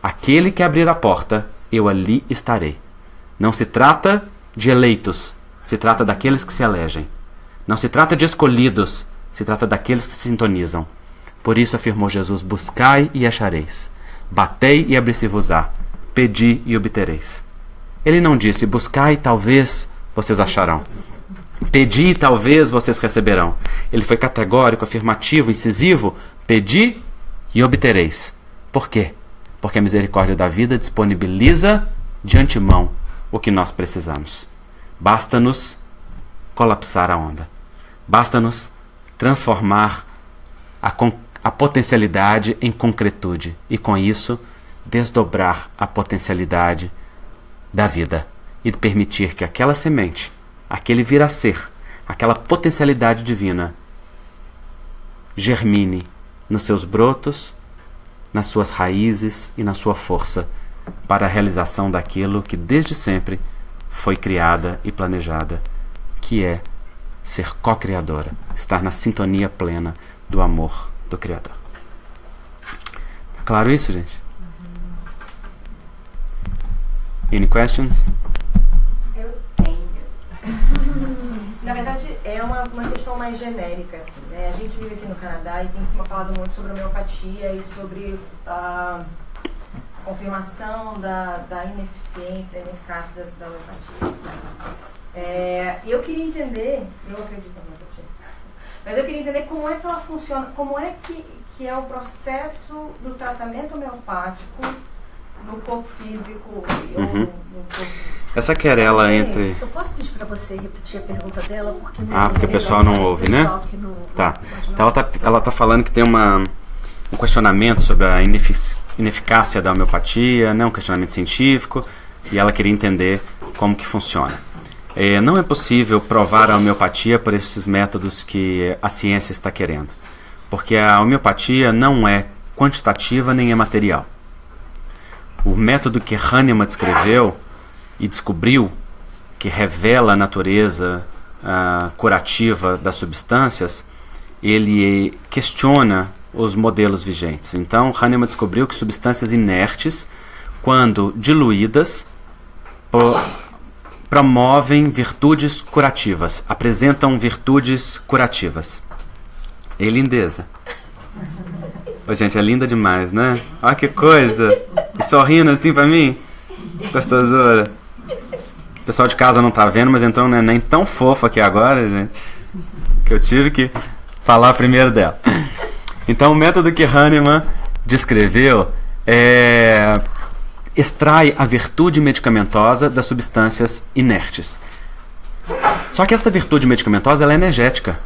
Aquele que abrir a porta, eu ali estarei. Não se trata de eleitos, se trata daqueles que se elegem. Não se trata de escolhidos, se trata daqueles que se sintonizam. Por isso afirmou Jesus: buscai e achareis. Batei e abri-se-vos-á. Pedi e obtereis. Ele não disse: buscai e talvez vocês acharão. Pedi e talvez vocês receberão. Ele foi categórico, afirmativo, incisivo: pedi e obtereis. Por quê? Porque a misericórdia da vida disponibiliza de antemão o que nós precisamos. Basta-nos colapsar a onda. Basta-nos transformar a potencialidade em concretude. E com isso, desdobrar a potencialidade da vida. E permitir que aquela semente, aquele vir a ser, aquela potencialidade divina, germine nos seus brotos, nas suas raízes e na sua força, para a realização daquilo que desde sempre foi criada e planejada, que é ser co-criadora, estar na sintonia plena do amor do Criador. Tá claro isso, gente? Any questions? Eu tenho. Na verdade, é uma questão mais genérica, assim, né? A gente vive aqui no Canadá e tem se falado muito sobre homeopatia e sobre confirmação da ineficiência, ineficácia da homeopatia, etc. Eu queria entender, eu acredito na homeopatia, mas eu queria entender como é que ela funciona, como é que é o processo do tratamento homeopático no corpo físico ou no corpo... Essa querela entre... Eu posso pedir para você repetir a pergunta dela? Porque porque o pessoal não ouve, né? Tá. Então ela tá falando que tem um questionamento sobre a ineficácia da homeopatia, né? Um questionamento científico, e ela queria entender como que funciona. Não é possível provar a homeopatia por esses métodos que a ciência está querendo, porque a homeopatia não é quantitativa nem é material. O método que Hahnemann descreveu e descobriu, que revela a natureza curativa das substâncias, ele questiona os modelos vigentes. Então, Hahnemann descobriu que substâncias inertes, quando diluídas, promovem virtudes curativas, apresentam virtudes curativas. E lindeza. Ô, gente, é linda demais, né? Olha que coisa. E sorrindo assim pra mim. Gostosura. O pessoal de casa não tá vendo, mas entrou um neném tão fofo aqui agora, gente, que eu tive que falar primeiro dela. Então, o método que Hahnemann descreveu extrai a virtude medicamentosa das substâncias inertes. Só que essa virtude medicamentosa ela é energética.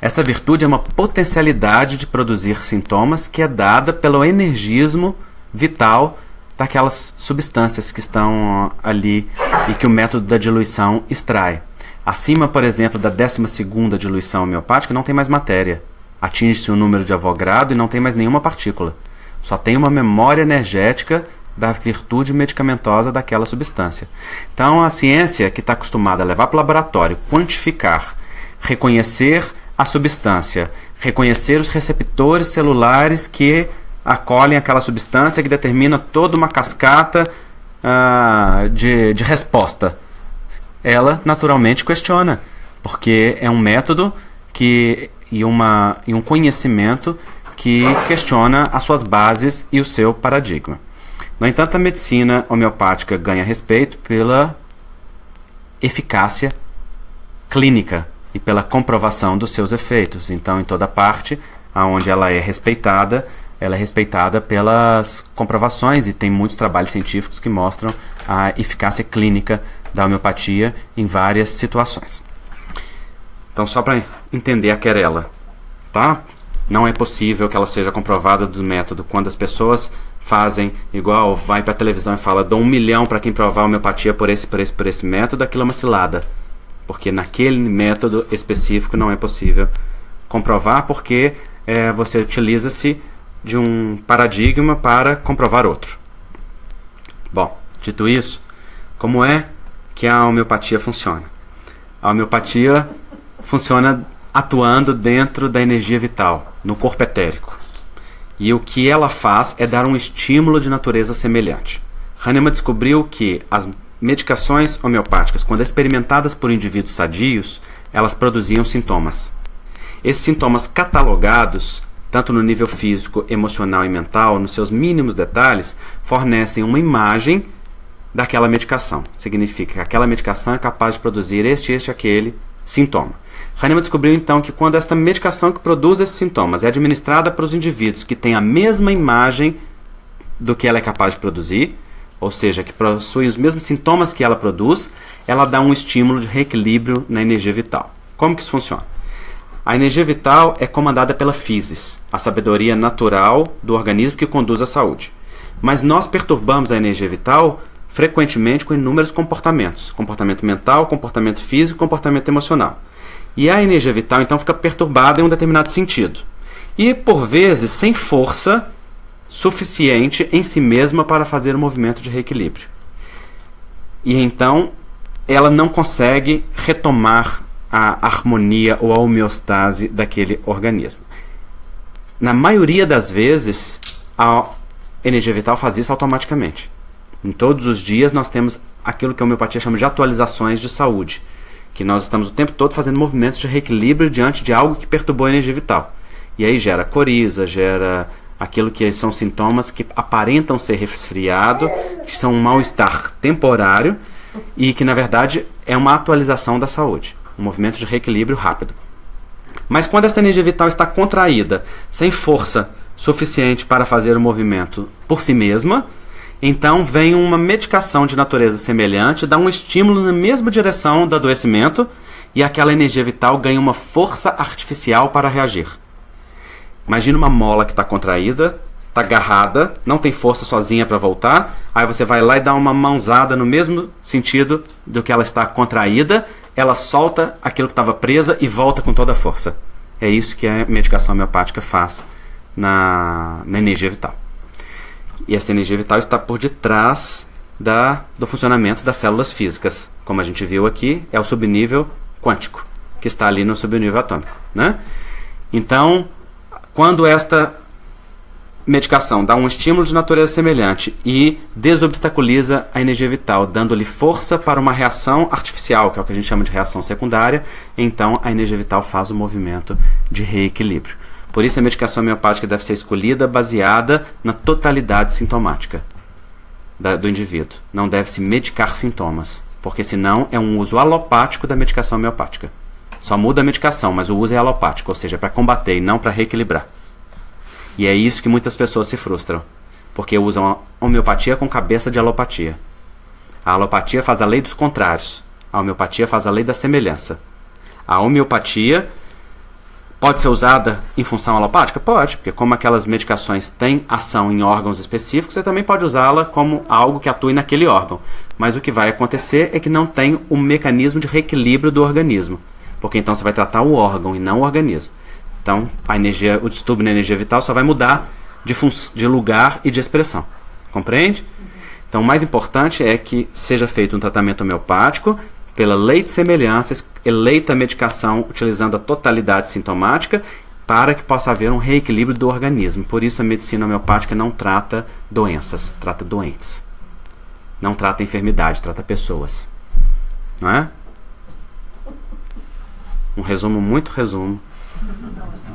Essa virtude é uma potencialidade de produzir sintomas que é dada pelo energismo vital daquelas substâncias que estão ali e que o método da diluição extrai. Acima, por exemplo, da 12ª diluição homeopática não tem mais matéria. Atinge-se o número de Avogadro e não tem mais nenhuma partícula. Só tem uma memória energética da virtude medicamentosa daquela substância. Então, a ciência que está acostumada a levar para o laboratório, quantificar, reconhecer a substância, reconhecer os receptores celulares que acolhem aquela substância, que determina toda uma cascata de resposta. Ela naturalmente questiona, porque é um método e um conhecimento que questiona as suas bases e o seu paradigma. No entanto, a medicina homeopática ganha respeito pela eficácia clínica e pela comprovação dos seus efeitos. Então, em toda parte onde ela é respeitada pelas comprovações, e tem muitos trabalhos científicos que mostram a eficácia clínica da homeopatia em várias situações. Então, só para entender a querela, tá? Não é possível que ela seja comprovada do método. Quando as pessoas fazem igual, vai para a televisão e fala, dou 1 milhão para quem provar a homeopatia por esse método, aquilo é uma cilada. Porque naquele método específico não é possível comprovar, porque você utiliza-se de um paradigma para comprovar outro. Bom, dito isso, como é que a homeopatia funciona? A homeopatia funciona atuando dentro da energia vital, no corpo etérico. E o que ela faz é dar um estímulo de natureza semelhante. Hahnemann descobriu que as medicações homeopáticas, quando experimentadas por indivíduos sadios, elas produziam sintomas. Esses sintomas catalogados, tanto no nível físico, emocional e mental, nos seus mínimos detalhes, fornecem uma imagem daquela medicação. Significa que aquela medicação é capaz de produzir aquele sintoma. Hahnemann descobriu então que quando esta medicação que produz esses sintomas é administrada para os indivíduos que têm a mesma imagem do que ela é capaz de produzir, ou seja, que possuem os mesmos sintomas que ela produz, ela dá um estímulo de reequilíbrio na energia vital. Como que isso funciona? A energia vital é comandada pela physis, a sabedoria natural do organismo que conduz à saúde. Mas nós perturbamos a energia vital frequentemente com inúmeros comportamentos. Comportamento mental, comportamento físico, comportamento emocional. E a energia vital, então, fica perturbada em um determinado sentido. E, por vezes, sem força suficiente em si mesma para fazer um movimento de reequilíbrio. E, então, ela não consegue retomar a harmonia ou a homeostase daquele organismo. Na maioria das vezes, a energia vital faz isso automaticamente. Em todos os dias, nós temos aquilo que a homeopatia chama de atualizações de saúde, que nós estamos o tempo todo fazendo movimentos de reequilíbrio diante de algo que perturbou a energia vital. E aí gera coriza, gera aquilo que são sintomas que aparentam ser resfriado, que são um mal-estar temporário e que, na verdade, é uma atualização da saúde, um movimento de reequilíbrio rápido. Mas quando essa energia vital está contraída, sem força suficiente para fazer o movimento por si mesma, então vem uma medicação de natureza semelhante, dá um estímulo na mesma direção do adoecimento e aquela energia vital ganha uma força artificial para reagir. Imagina uma mola que está contraída, está agarrada, não tem força sozinha para voltar, aí você vai lá e dá uma mãozada no mesmo sentido do que ela está contraída, ela solta aquilo que estava presa e volta com toda a força. É isso que a medicação homeopática faz na energia vital. E essa energia vital está por detrás do funcionamento das células físicas. Como a gente viu aqui, é o subnível quântico, que está ali no subnível atômico, né? Então, quando esta medicação dá um estímulo de natureza semelhante e desobstaculiza a energia vital, dando-lhe força para uma reação artificial, que é o que a gente chama de reação secundária, então a energia vital faz o movimento de reequilíbrio. Por isso a medicação homeopática deve ser escolhida baseada na totalidade sintomática do indivíduo. Não deve se medicar sintomas, porque senão é um uso alopático da medicação homeopática. Só muda a medicação, mas o uso é alopático, ou seja, é para combater e não para reequilibrar. E é isso que muitas pessoas se frustram, porque usam a homeopatia com cabeça de alopatia. A alopatia faz a lei dos contrários. A homeopatia faz a lei da semelhança. A homeopatia pode ser usada em função alopática? Pode, porque como aquelas medicações têm ação em órgãos específicos, você também pode usá-la como algo que atue naquele órgão. Mas o que vai acontecer é que não tem um mecanismo de reequilíbrio do organismo, porque então você vai tratar o órgão e não o organismo. Então o distúrbio na energia vital só vai mudar de lugar e de expressão. Compreende? Então o mais importante é que seja feito um tratamento homeopático pela lei de semelhança, eleita a medicação utilizando a totalidade sintomática para que possa haver um reequilíbrio do organismo. Por isso a medicina homeopática não trata doenças, trata doentes. Não trata enfermidade, trata pessoas. Não é? Um resumo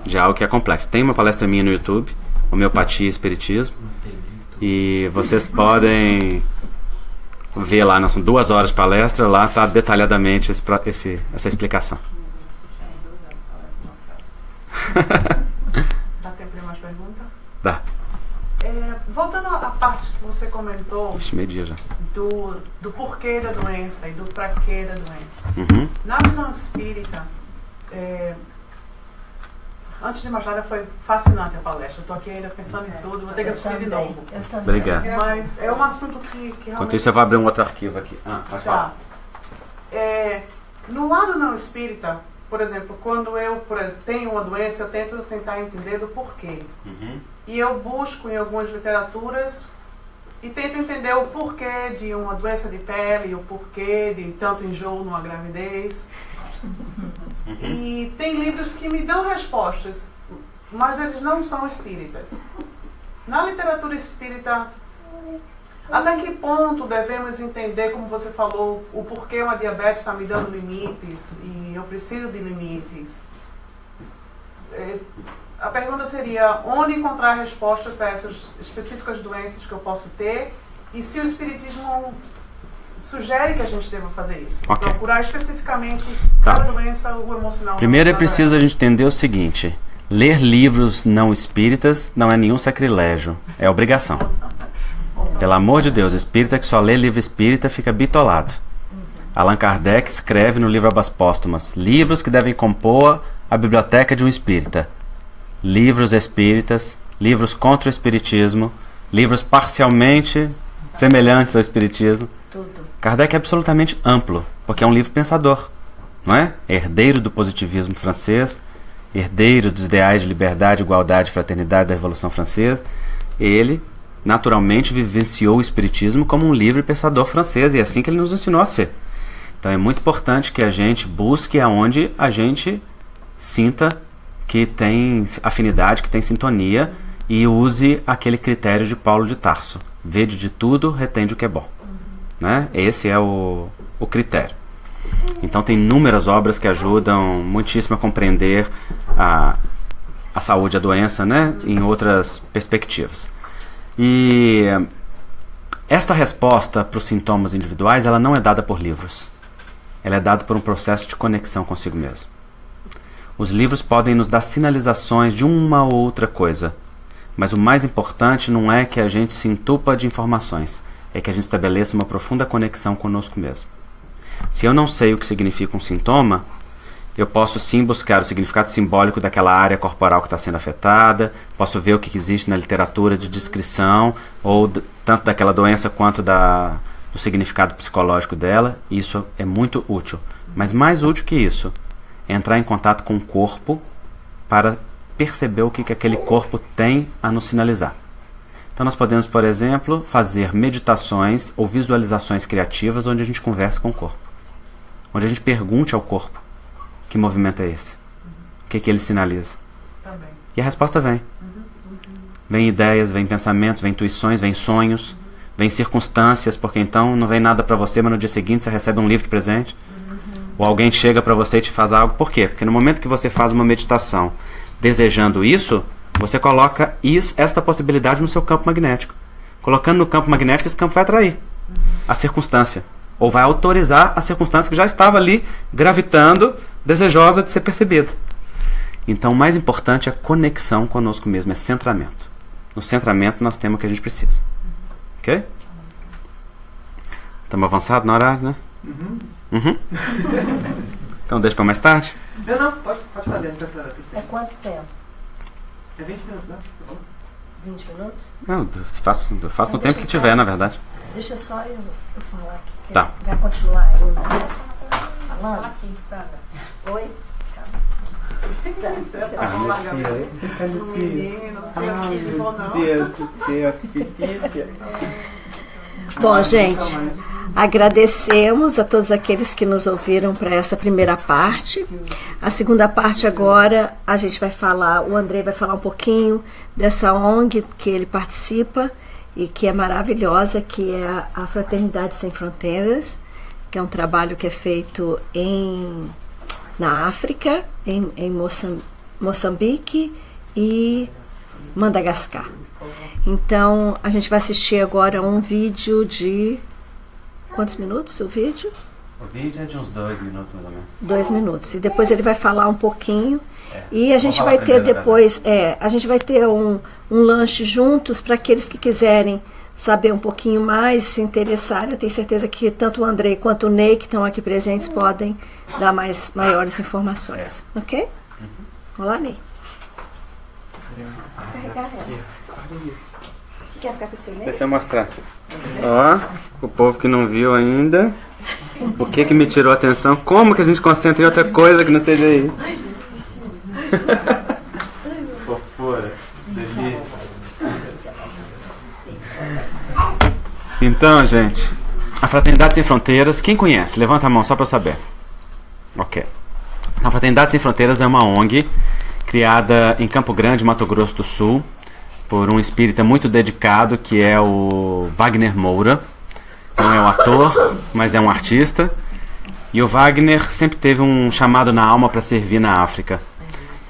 de algo que é complexo. Tem uma palestra minha no YouTube, Homeopatia e Espiritismo, e vocês podem ver lá, são 2 horas de palestra, lá está detalhadamente essa explicação. Dá tempo de mais perguntas? Dá. Voltando à parte que você comentou Meio-dia já. do porquê da doença e do pra quê da doença. Uhum. Na visão espírita, antes de mais nada, foi fascinante a palestra. Eu estou aqui ainda pensando em tudo, vou ter que assistir de novo. Eu também. Obrigado. Mas é um assunto que realmente... Enquanto isso eu vou abrir um outro arquivo aqui. Pode falar. No lado não espírita, por exemplo, quando eu tenho uma doença, eu tento tentar entender do porquê. Uhum. E eu busco em algumas literaturas e tento entender o porquê de uma doença de pele, o porquê de tanto enjoo numa gravidez. Uhum. E tem livros que me dão respostas, mas eles não são espíritas. Na literatura espírita, até que ponto devemos entender, como você falou, o porquê uma diabetes está me dando limites e eu preciso de limites? A pergunta seria, onde encontrar respostas para essas específicas doenças que eu posso ter e se o espiritismo sugere que a gente deva fazer isso? Okay. Procurar especificamente Tá. cada doença, o emocional. Primeiro é preciso a gente entender o seguinte: ler livros não espíritas não é nenhum sacrilégio, é obrigação. Pelo amor de Deus, espírita que só lê livro espírita fica bitolado. Allan Kardec escreve no livro Obras Póstumas: livros que devem compor a biblioteca de um espírita. Livros espíritas, livros contra o espiritismo, livros parcialmente semelhantes ao espiritismo. Tudo. Kardec é absolutamente amplo, porque é um livro pensador, não é? Herdeiro do positivismo francês, herdeiro dos ideais de liberdade, igualdade e fraternidade da Revolução Francesa. Ele, naturalmente, vivenciou o espiritismo como um livre pensador francês, e é assim que ele nos ensinou a ser. Então é muito importante que a gente busque aonde a gente sinta que tem afinidade, que tem sintonia, e use aquele critério de Paulo de Tarso: vede de tudo, retende o que é bom. Né? Esse é o critério. Então tem inúmeras obras que ajudam muitíssimo a compreender a saúde, a doença, né? Em outras perspectivas. E esta resposta para os sintomas individuais, ela não é dada por livros. Ela é dada por um processo de conexão consigo mesmo. Os livros podem nos dar sinalizações de uma ou outra coisa, mas o mais importante não é que a gente se entupa de informações, é que a gente estabeleça uma profunda conexão conosco mesmo. Se eu não sei o que significa um sintoma, eu posso sim buscar o significado simbólico daquela área corporal que está sendo afetada, posso ver o que existe na literatura de descrição, ou tanto daquela doença quanto do significado psicológico dela. Isso é muito útil. Mas mais útil que isso, é entrar em contato com o corpo para perceber o que aquele corpo tem a nos sinalizar. Então nós podemos, por exemplo, fazer meditações ou visualizações criativas onde a gente conversa com o corpo. Onde a gente pergunte ao corpo: que movimento é esse? O que ele sinaliza? Também. E a resposta vem. Vem ideias, vem pensamentos, vem intuições, vem sonhos, vem circunstâncias, porque então não vem nada para você, mas no dia seguinte você recebe um livro de presente. Ou alguém chega para você e te faz algo. Por quê? Porque no momento que você faz uma meditação desejando isso, você coloca esta possibilidade no seu campo magnético. Colocando no campo magnético, esse campo vai atrair a circunstância. Ou vai autorizar a circunstância que já estava ali, gravitando, desejosa de ser percebida. Então, o mais importante é a conexão conosco mesmo, é centramento. No centramento, nós temos o que a gente precisa. Ok? Estamos avançados na hora, né? Uhum. Então, deixa para mais tarde? Não, pode fazer, não precisa fazer. É quanto tempo? É 20 minutos, né? Tá bom? 20 minutos? Não, eu faço no tempo que tiver, na verdade. Deixa só eu falar aqui. Que Tá. Vai continuar aí, né? Falando? Aqui, Sandra. Oi? Menino, não sei o que se for, não. Deus do céu, que delícia. Bom, gente, agradecemos a todos aqueles que nos ouviram para essa primeira parte. A segunda parte agora, a gente vai falar, o Andrei vai falar um pouquinho dessa ONG que ele participa e que é maravilhosa, que é a Fraternidade Sem Fronteiras, que é um trabalho que é feito na África, em Moçambique e Madagascar. Então, a gente vai assistir agora um vídeo de... Quantos minutos o vídeo? O vídeo é de uns 2 minutos, mais ou menos. 2 minutos. E depois ele vai falar um pouquinho. E a gente falar vai ter primeiro, depois... a gente vai ter um lanche juntos para aqueles que quiserem saber um pouquinho mais, se interessarem. Eu tenho certeza que tanto o Andrei quanto o Ney, que estão aqui presentes, podem dar maiores informações. Ok? Olá, Ney. Carregar ela. Você quer ficar com o tio Ney? Deixa eu mostrar. Ó, o povo que não viu ainda. O que me tirou a atenção? Como que a gente concentra em outra coisa que não seja isso? Fofura. Delícia. Então, gente, a Fraternidade Sem Fronteiras, quem conhece? Levanta a mão só para eu saber. Ok. A Fraternidade Sem Fronteiras é uma ONG criada em Campo Grande, Mato Grosso do Sul, por um espírita muito dedicado, que é o Wagner Moura. Não é um ator, mas é um artista. E o Wagner sempre teve um chamado na alma para servir na África.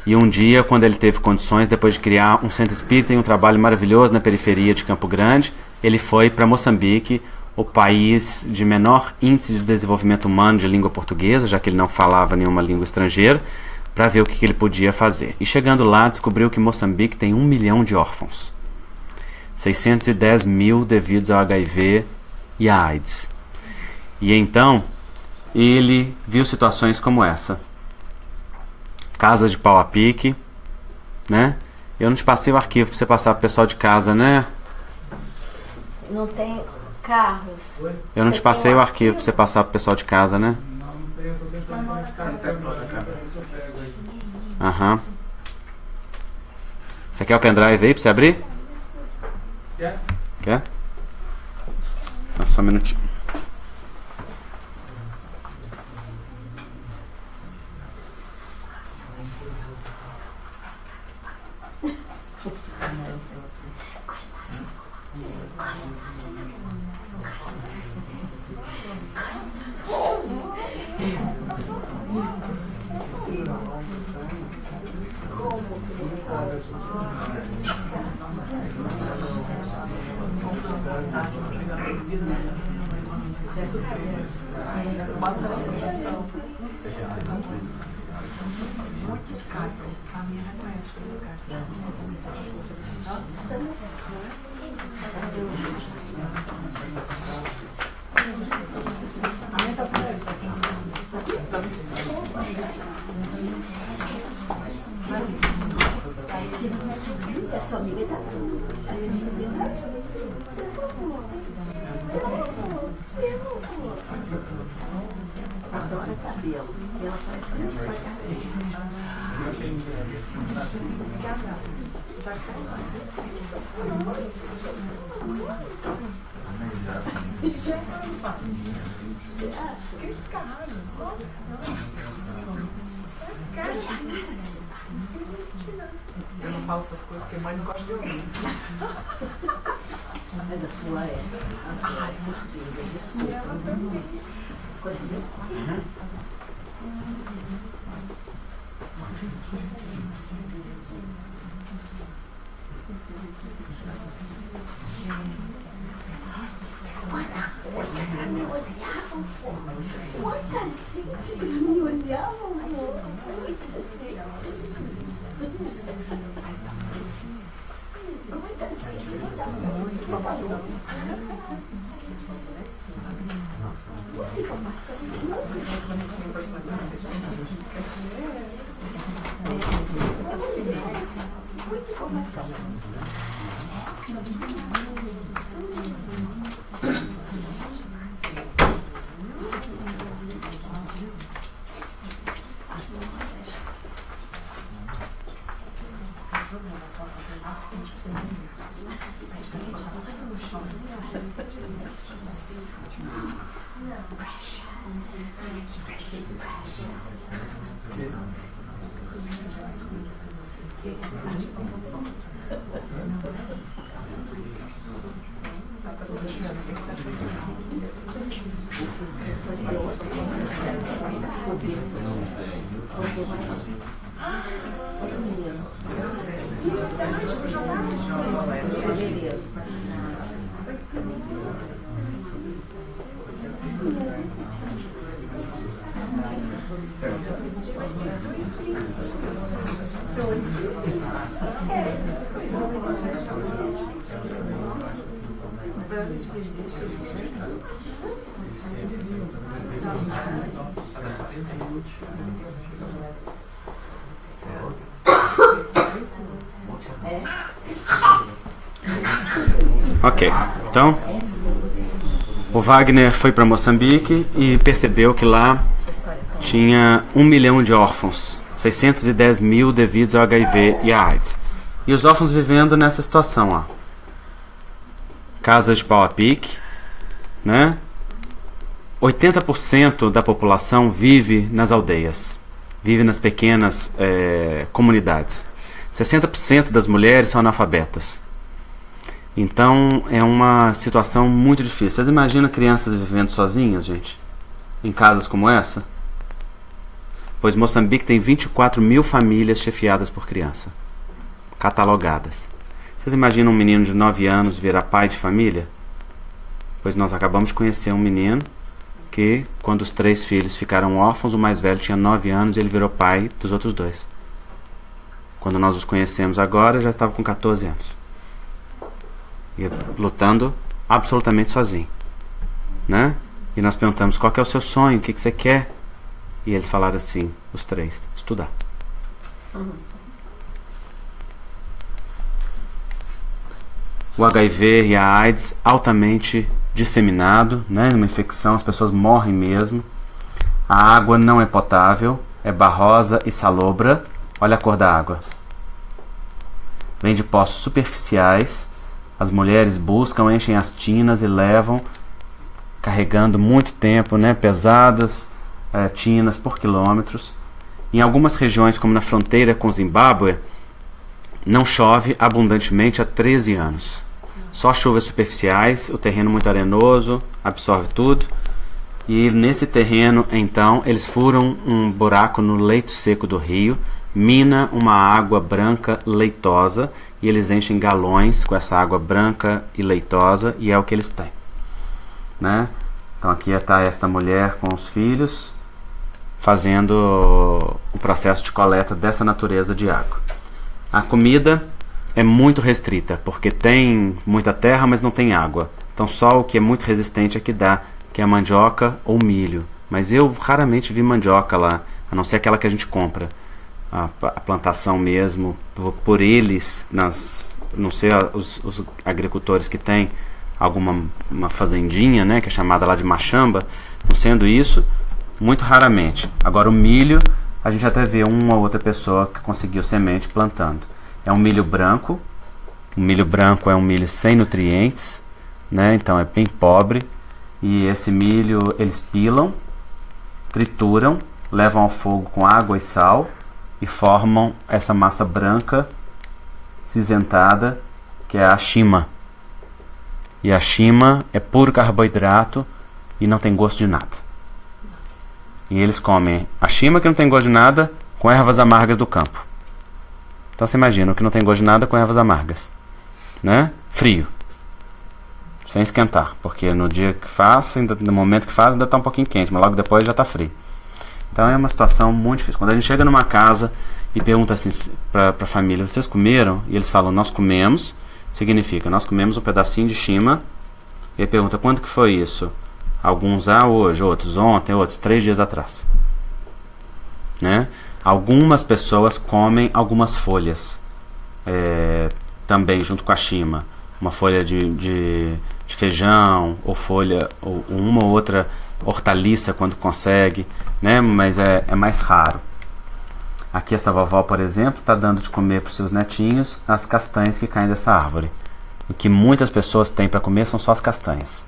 E um dia, quando ele teve condições, depois de criar um centro espírita e um trabalho maravilhoso na periferia de Campo Grande, ele foi para Moçambique, o país de menor índice de desenvolvimento humano de língua portuguesa, já que ele não falava nenhuma língua estrangeira, para ver o que ele podia fazer. E chegando lá, descobriu que Moçambique tem 1 milhão de órfãos. 610 mil devidos ao HIV e à AIDS. E então, ele viu situações como essa. Casas de pau a pique, né? Eu não te passei o arquivo para você passar pro pessoal de casa, né? Não tem carros. Eu não te passei o arquivo para você passar pro pessoal de casa, né? Aham. Você quer o pendrive aí pra você abrir? Quer? Só um minutinho. Eu não falo essas coisas porque a mãe não gosta de ouvir. Mas a sua é possível, desculpa. Coisa Ok, então o Wagner foi para Moçambique e percebeu que lá tinha 1 milhão de órfãos, 610 mil devidos ao HIV e à AIDS. E os órfãos vivendo nessa situação, ó. Casas de pau a pique, né? 80% da população vive nas aldeias, vive nas pequenas comunidades. 60% das mulheres são analfabetas. Então é uma situação muito difícil. Vocês imaginam crianças vivendo sozinhas, gente? Em casas como essa? Pois Moçambique tem 24 mil famílias chefiadas por criança, catalogadas. Vocês imaginam um menino de 9 anos virar pai de família? Pois nós acabamos de conhecer um menino que, quando os 3 filhos ficaram órfãos, o mais velho tinha 9 anos e ele virou pai dos outros 2. Quando nós os conhecemos agora, já estava com 14 anos. E lutando absolutamente sozinho, né? E nós perguntamos, qual que é o seu sonho, o que você quer? E eles falaram assim, os 3, estudar. O HIV e a AIDS altamente disseminado, né? Numa infecção as pessoas morrem mesmo. A água não é potável, é barrosa e salobra. Olha a cor da água. Vem de poços superficiais. As mulheres buscam, enchem as tinas e levam, carregando muito tempo, né? Pesadas tinas por quilômetros. Em algumas regiões, como na fronteira com Zimbábue, não chove abundantemente há 13 anos. Só chuvas superficiais, o terreno muito arenoso, absorve tudo. E nesse terreno, então, eles furam um buraco no leito seco do rio, mina uma água branca leitosa e eles enchem galões com essa água branca e leitosa e é o que eles têm, né? Então aqui está esta mulher com os filhos fazendo o processo de coleta dessa natureza de água. A comida é muito restrita porque tem muita terra, mas não tem água. Então só o que é muito resistente é que dá, que é a mandioca ou milho. Mas eu raramente vi mandioca lá, a não ser aquela que a gente compra. A plantação mesmo, por eles, não sei, os agricultores que têm uma fazendinha, né, que é chamada lá de machamba, não sendo isso, muito raramente. Agora o milho, a gente até vê uma ou outra pessoa que conseguiu semente plantando. É um milho branco, o milho branco é um milho sem nutrientes, né, então é bem pobre, e esse milho eles pilam, trituram, levam ao fogo com água e sal, e formam essa massa branca cinzentada que é a shima. E a shima é puro carboidrato e não tem gosto de nada. E eles comem a shima que não tem gosto de nada com ervas amargas do campo. Então você imagina, o que não tem gosto de nada com ervas amargas, né? Frio, sem esquentar, porque no dia que faz, no momento que faz, ainda está um pouquinho quente, mas logo depois já está frio. Então é uma situação muito difícil. Quando a gente chega numa casa e pergunta assim para a família, vocês comeram? E eles falam, nós comemos, significa, nós comemos um pedacinho de shima. E aí pergunta, quando que foi isso? Alguns hoje, outros ontem, outros 3 dias atrás, né? Algumas pessoas comem algumas folhas também junto com a shima, uma folha de feijão, ou folha, ou uma ou outra hortaliça quando consegue, né? Mas é mais raro. Aqui essa vovó, por exemplo, está dando de comer para os seus netinhos as castanhas que caem dessa árvore. O que muitas pessoas têm para comer são só as castanhas.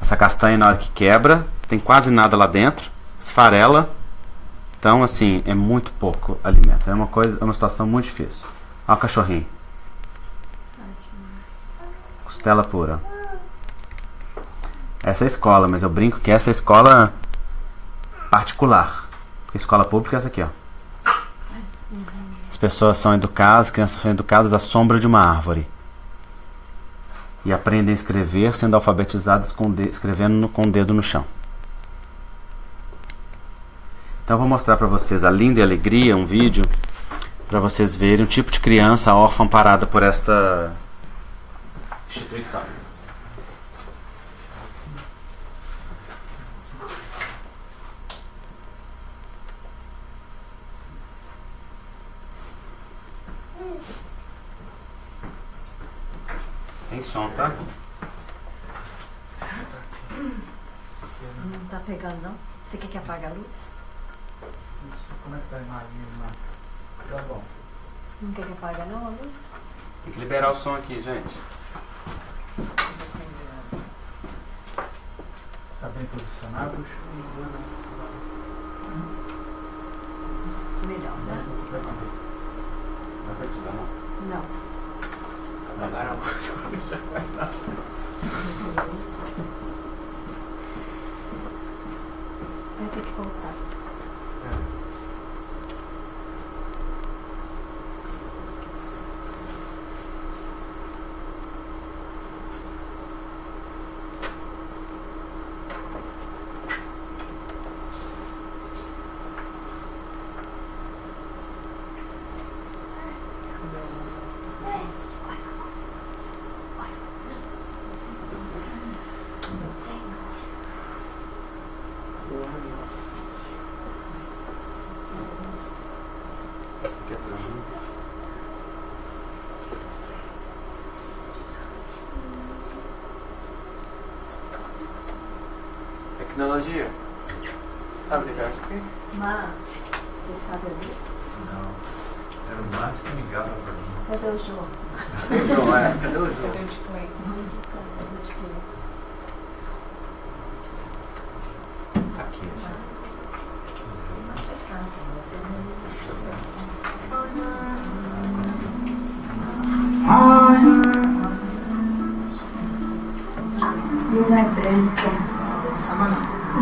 Essa castanha, na hora que quebra, tem quase nada lá dentro, esfarela. Então, assim, é muito pouco alimento. É uma situação muito difícil. Olha o cachorrinho. Costela pura. Essa é a escola, mas eu brinco que essa é a escola particular. Porque a escola pública é essa aqui, ó. As pessoas são educadas, as crianças são educadas à sombra de uma árvore. E aprendem a escrever sendo alfabetizadas escrevendo com o dedo no chão. Então eu vou mostrar para vocês a Linda e Alegria, um vídeo, para vocês verem o tipo de criança órfã amparada por esta instituição. Tem som, tá? Não tá pegando, não? Você quer que apague a luz? Como é que tá a imagem, irmã? Tá bom. Não quer que apague, não, a luz? Tem que liberar o som aqui, gente. Tá bem posicionados? Melhor, né? Não vai te dar, não. Não. Vai ter que voltar. Tecnologia. Sabe ligar isso aqui? Mas, você sabe ali? Não. Era o Márcio que ligava pra mim. Cadê o João? Não é? Cadê o João? Vamos buscar o display. Aqui,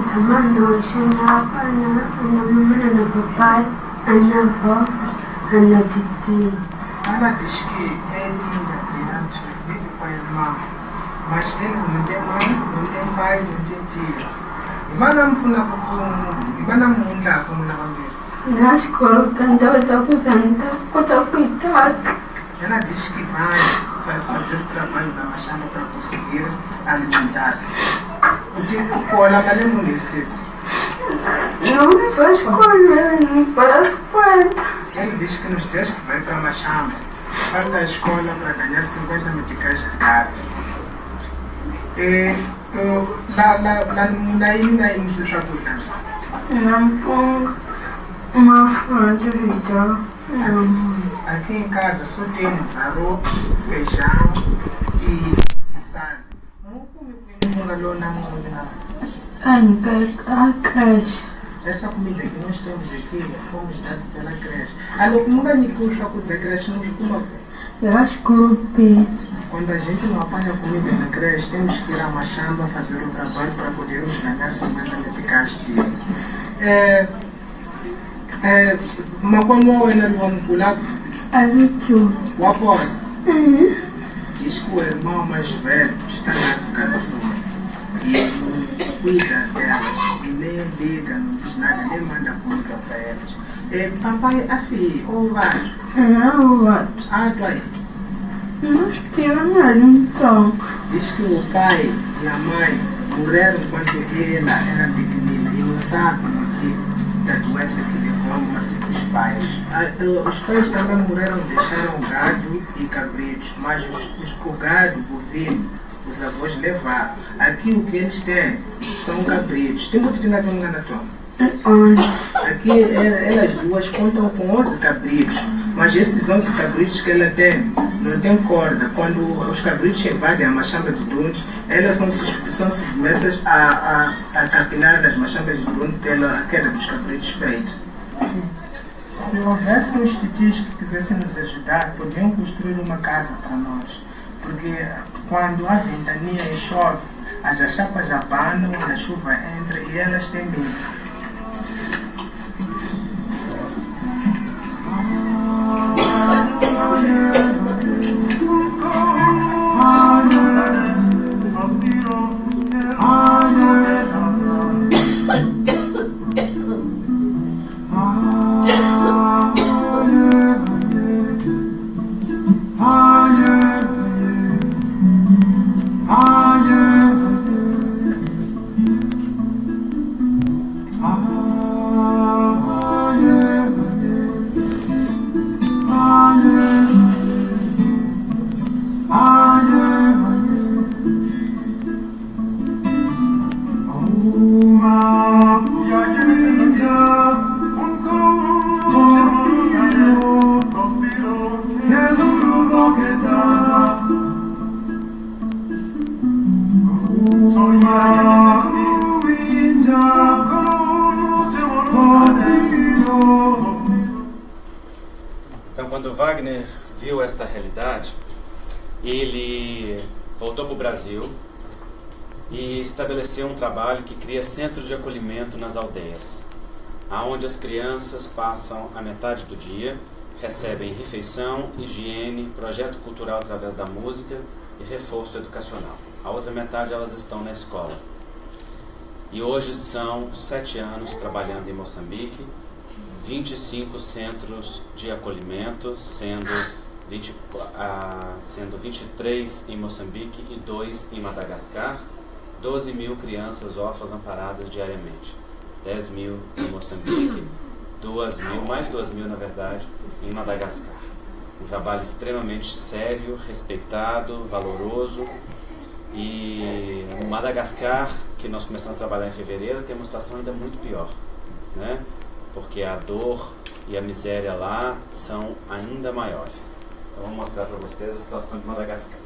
Samano shanapa na anamana na papai anavo anatiti. Ela diz que é linda, criança, vive com a irmã, mas eles não têm mãe, não têm pai, não têm tia. Ibanamfuna kukumu, ibanamunda kumuna wambele. Nashukuru penda watakuzanta kutakuitata. Ela diz que vai fazer o trabalho da machamba para conseguir alimentar-se. O tipo cola para ele município. Não faz escolha, não faz falta. Ele diz que nos dias que vai para a machamba, vai da escola para ganhar 50 meticais de carne. Lá no Chaputa. Não põe uma fonte de vida. Aqui em casa só temos arroz, feijão e sal. A creche. Essa comida que nós temos aqui fomos dados pela creche. Alô, como é que custa a creche? Eu acho que quando a gente não apanha comida na creche, temos que ir à machamba fazer o trabalho para podermos ganhar 50 meticais de Mas quando eu ainda não vou pular, o após. Diz que o irmão mais velho está na África do Sul e não cuida delas, e nem liga, não diz nada, nem manda comida para eles. Papai, afim, ou vai? Ah, tu aí? Não tinha então. Diz que o pai e a mãe morreram quando ela era pequenina e não sabe o motivo da doença que levou ao morte dos pais. Os pais também morreram, deixaram gado e cabritos, mas o gado, o bovino, os avós levaram. Aqui o que eles têm são cabritos. Tem muito dinheiro que não engana, Tom? Aqui elas duas contam com 11 cabritos, mas esses 11 cabritos que ela tem não tem corda. Quando os cabritos invadem a machamba de Dunes, elas são submessas a capinar nas machambas de Dunes pela queda dos cabritos feitos. Se houvesse uns titis que quisessem nos ajudar, podiam construir uma casa para nós, porque quando a ventania chove, as chapas abanam, a chuva entra e elas têm medo. Então, quando Wagner viu esta realidade, ele voltou para o Brasil e estabeleceu um trabalho que cria centro de acolhimento nas aldeias, aonde as crianças passam a metade do dia, recebem refeição, higiene, projeto cultural através da música e reforço educacional. A outra metade elas estão na escola. E hoje são 7 anos trabalhando em Moçambique, 25 centros de acolhimento, sendo 23 em Moçambique e 2 em Madagascar, 12 mil crianças órfãs amparadas diariamente, 10 mil em Moçambique, 2 mil, mais de 2 mil na verdade, em Madagascar. Um trabalho extremamente sério, respeitado, valoroso. E no Madagascar, que nós começamos a trabalhar em fevereiro, tem uma situação ainda muito pior, né? Porque a dor e a miséria lá são ainda maiores. Então vou mostrar para vocês a situação de Madagascar.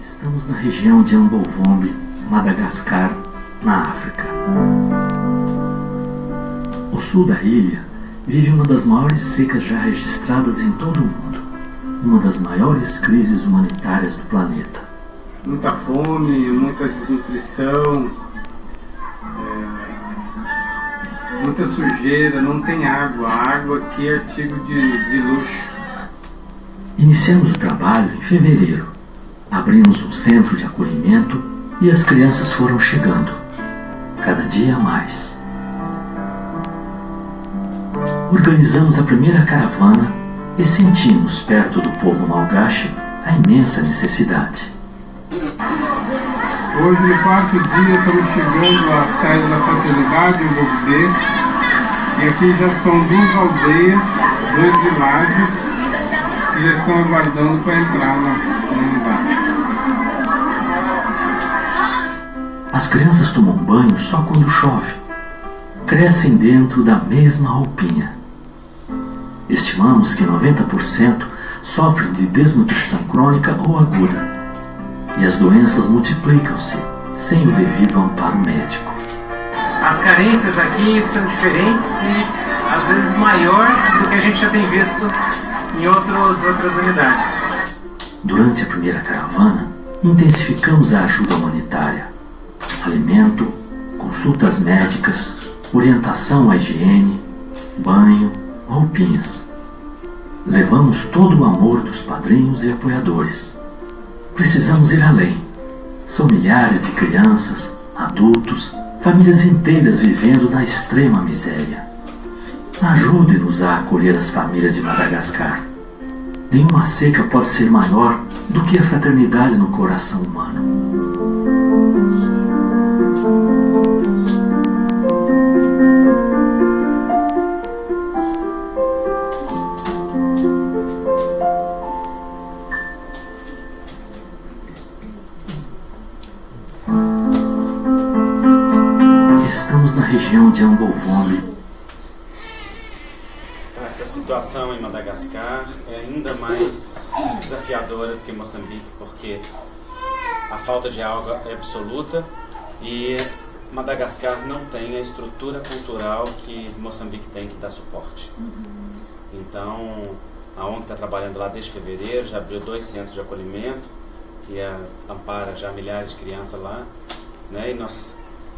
Estamos na região de Ambovombe, Madagascar, na África. O sul da ilha vive uma das maiores secas já registradas em todo o mundo, uma das maiores crises humanitárias do planeta. Muita fome, muita desnutrição, muita sujeira, não tem água. A água aqui é artigo de luxo. Iniciamos o trabalho em fevereiro. Abrimos um centro de acolhimento e as crianças foram chegando, cada dia mais. Organizamos a primeira caravana e sentimos perto do povo malgache a imensa necessidade. Hoje, no 4º dia, estamos chegando à sede da fraternidade em Bobidê, e aqui já são 2 aldeias, 2 vilagens, que já estão aguardando para entrar na unidade. As crianças tomam banho só quando chove. Crescem dentro da mesma roupinha. Estimamos que 90% sofrem de desnutrição crônica ou aguda. E as doenças multiplicam-se sem o devido amparo médico. As carências aqui são diferentes e às vezes maior do que a gente já tem visto em outras unidades. Durante a primeira caravana, intensificamos a ajuda humanitária, alimento, consultas médicas, orientação à higiene, banho, roupinhas. Levamos todo o amor dos padrinhos e apoiadores. Precisamos ir além. São milhares de crianças, adultos, famílias inteiras vivendo na extrema miséria. Ajude-nos a acolher as famílias de Madagascar. Nenhuma seca pode ser maior do que a fraternidade no coração humano. Estamos na região de Ambovombe. Essa situação em Madagascar é ainda mais desafiadora do que Moçambique, porque a falta de água é absoluta e Madagascar não tem a estrutura cultural que Moçambique tem, que dá suporte. Então, a ONG está trabalhando lá desde fevereiro, já abriu 2 centros de acolhimento, que ampara já milhares de crianças lá, né?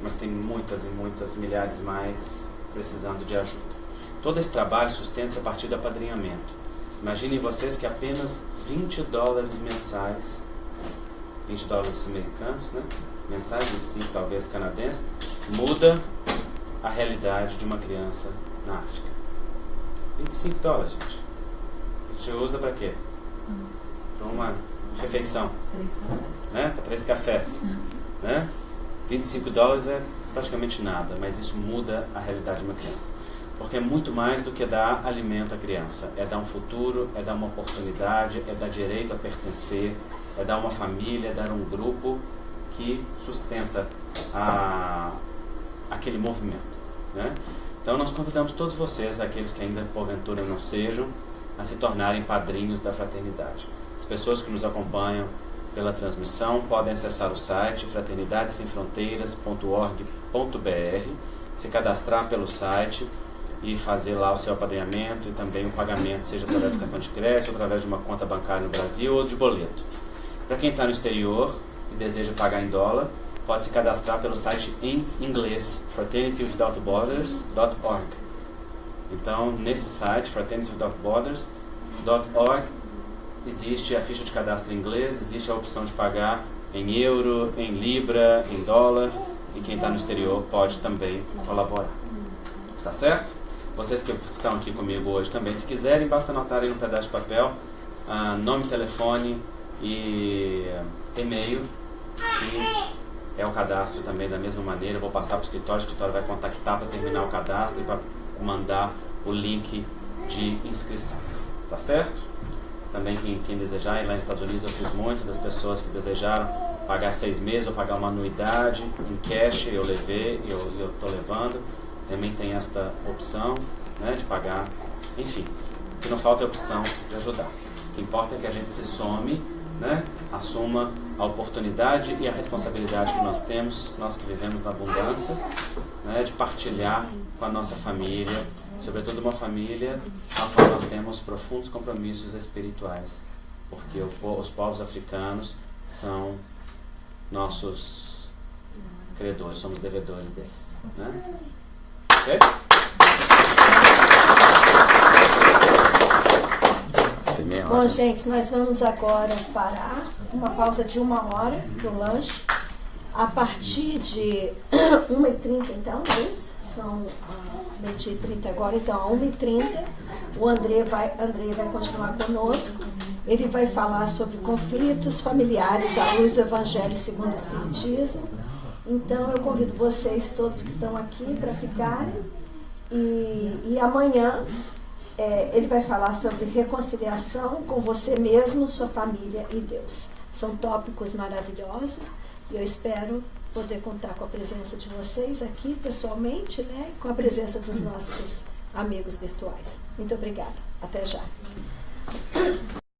Mas tem muitas e muitas, milhares mais precisando de ajuda. Todo esse trabalho sustenta-se a partir do apadrinhamento. Imaginem vocês que apenas $20 mensais, $20 americanos, né? Mensais, 25 talvez canadenses, muda a realidade de uma criança na África. $25, gente. A gente usa para quê? Para uma refeição. 3 cafés. Né? Para 3 cafés. Né? $25 é praticamente nada, mas isso muda a realidade de uma criança. Porque é muito mais do que dar alimento à criança. É dar um futuro, é dar uma oportunidade, é dar direito a pertencer, é dar uma família, é dar um grupo que sustenta aquele movimento, né? Então nós convidamos todos vocês, aqueles que ainda porventura não sejam, a se tornarem padrinhos da fraternidade. As pessoas que nos acompanham pela transmissão podem acessar o site fraternidadesemfronteiras.org.br, se cadastrar pelo site e fazer lá o seu apadrinhamento e também o pagamento, seja através do cartão de crédito, através de uma conta bancária no Brasil ou de boleto. Para quem está no exterior e deseja pagar em dólar, pode se cadastrar pelo site em inglês, fraternitywithoutborders.org. Então, nesse site, fraternitywithoutborders.org, existe a ficha de cadastro em inglês, existe a opção de pagar em euro, em libra, em dólar, e quem está no exterior pode também colaborar. Tá certo? Vocês que estão aqui comigo hoje também, se quiserem, basta anotar aí no pedaço de papel nome, telefone e e-mail, que é o cadastro também da mesma maneira. Eu vou passar para o escritório vai contactar para terminar o cadastro e para mandar o link de inscrição. Tá certo? Também quem desejar, e lá nos Estados Unidos eu fiz muito, das pessoas que desejaram pagar 6 meses ou pagar uma anuidade em cash, eu levei, eu estou levando. Também tem esta opção, né, de pagar. Enfim, o que não falta é a opção de ajudar. O que importa é que a gente se some, né, assuma a oportunidade e a responsabilidade que nós temos, nós que vivemos na abundância, né, de partilhar com a nossa família, sobretudo uma família a qual nós temos profundos compromissos espirituais, porque os povos africanos são nossos credores, somos devedores deles, né? Okay? Bom, gente, nós vamos agora parar, uma pausa de 1 hora para o lanche. A partir de 1h30, então, é isso? São 20h30 agora, então, a 1h30, o André vai continuar conosco. Ele vai falar sobre conflitos familiares à luz do Evangelho segundo o Espiritismo. Então, eu convido vocês, todos que estão aqui, para ficarem. E amanhã ele vai falar sobre reconciliação com você mesmo, sua família e Deus. São tópicos maravilhosos e eu espero poder contar com a presença de vocês aqui pessoalmente, né? Com a presença dos nossos amigos virtuais. Muito obrigada. Até já.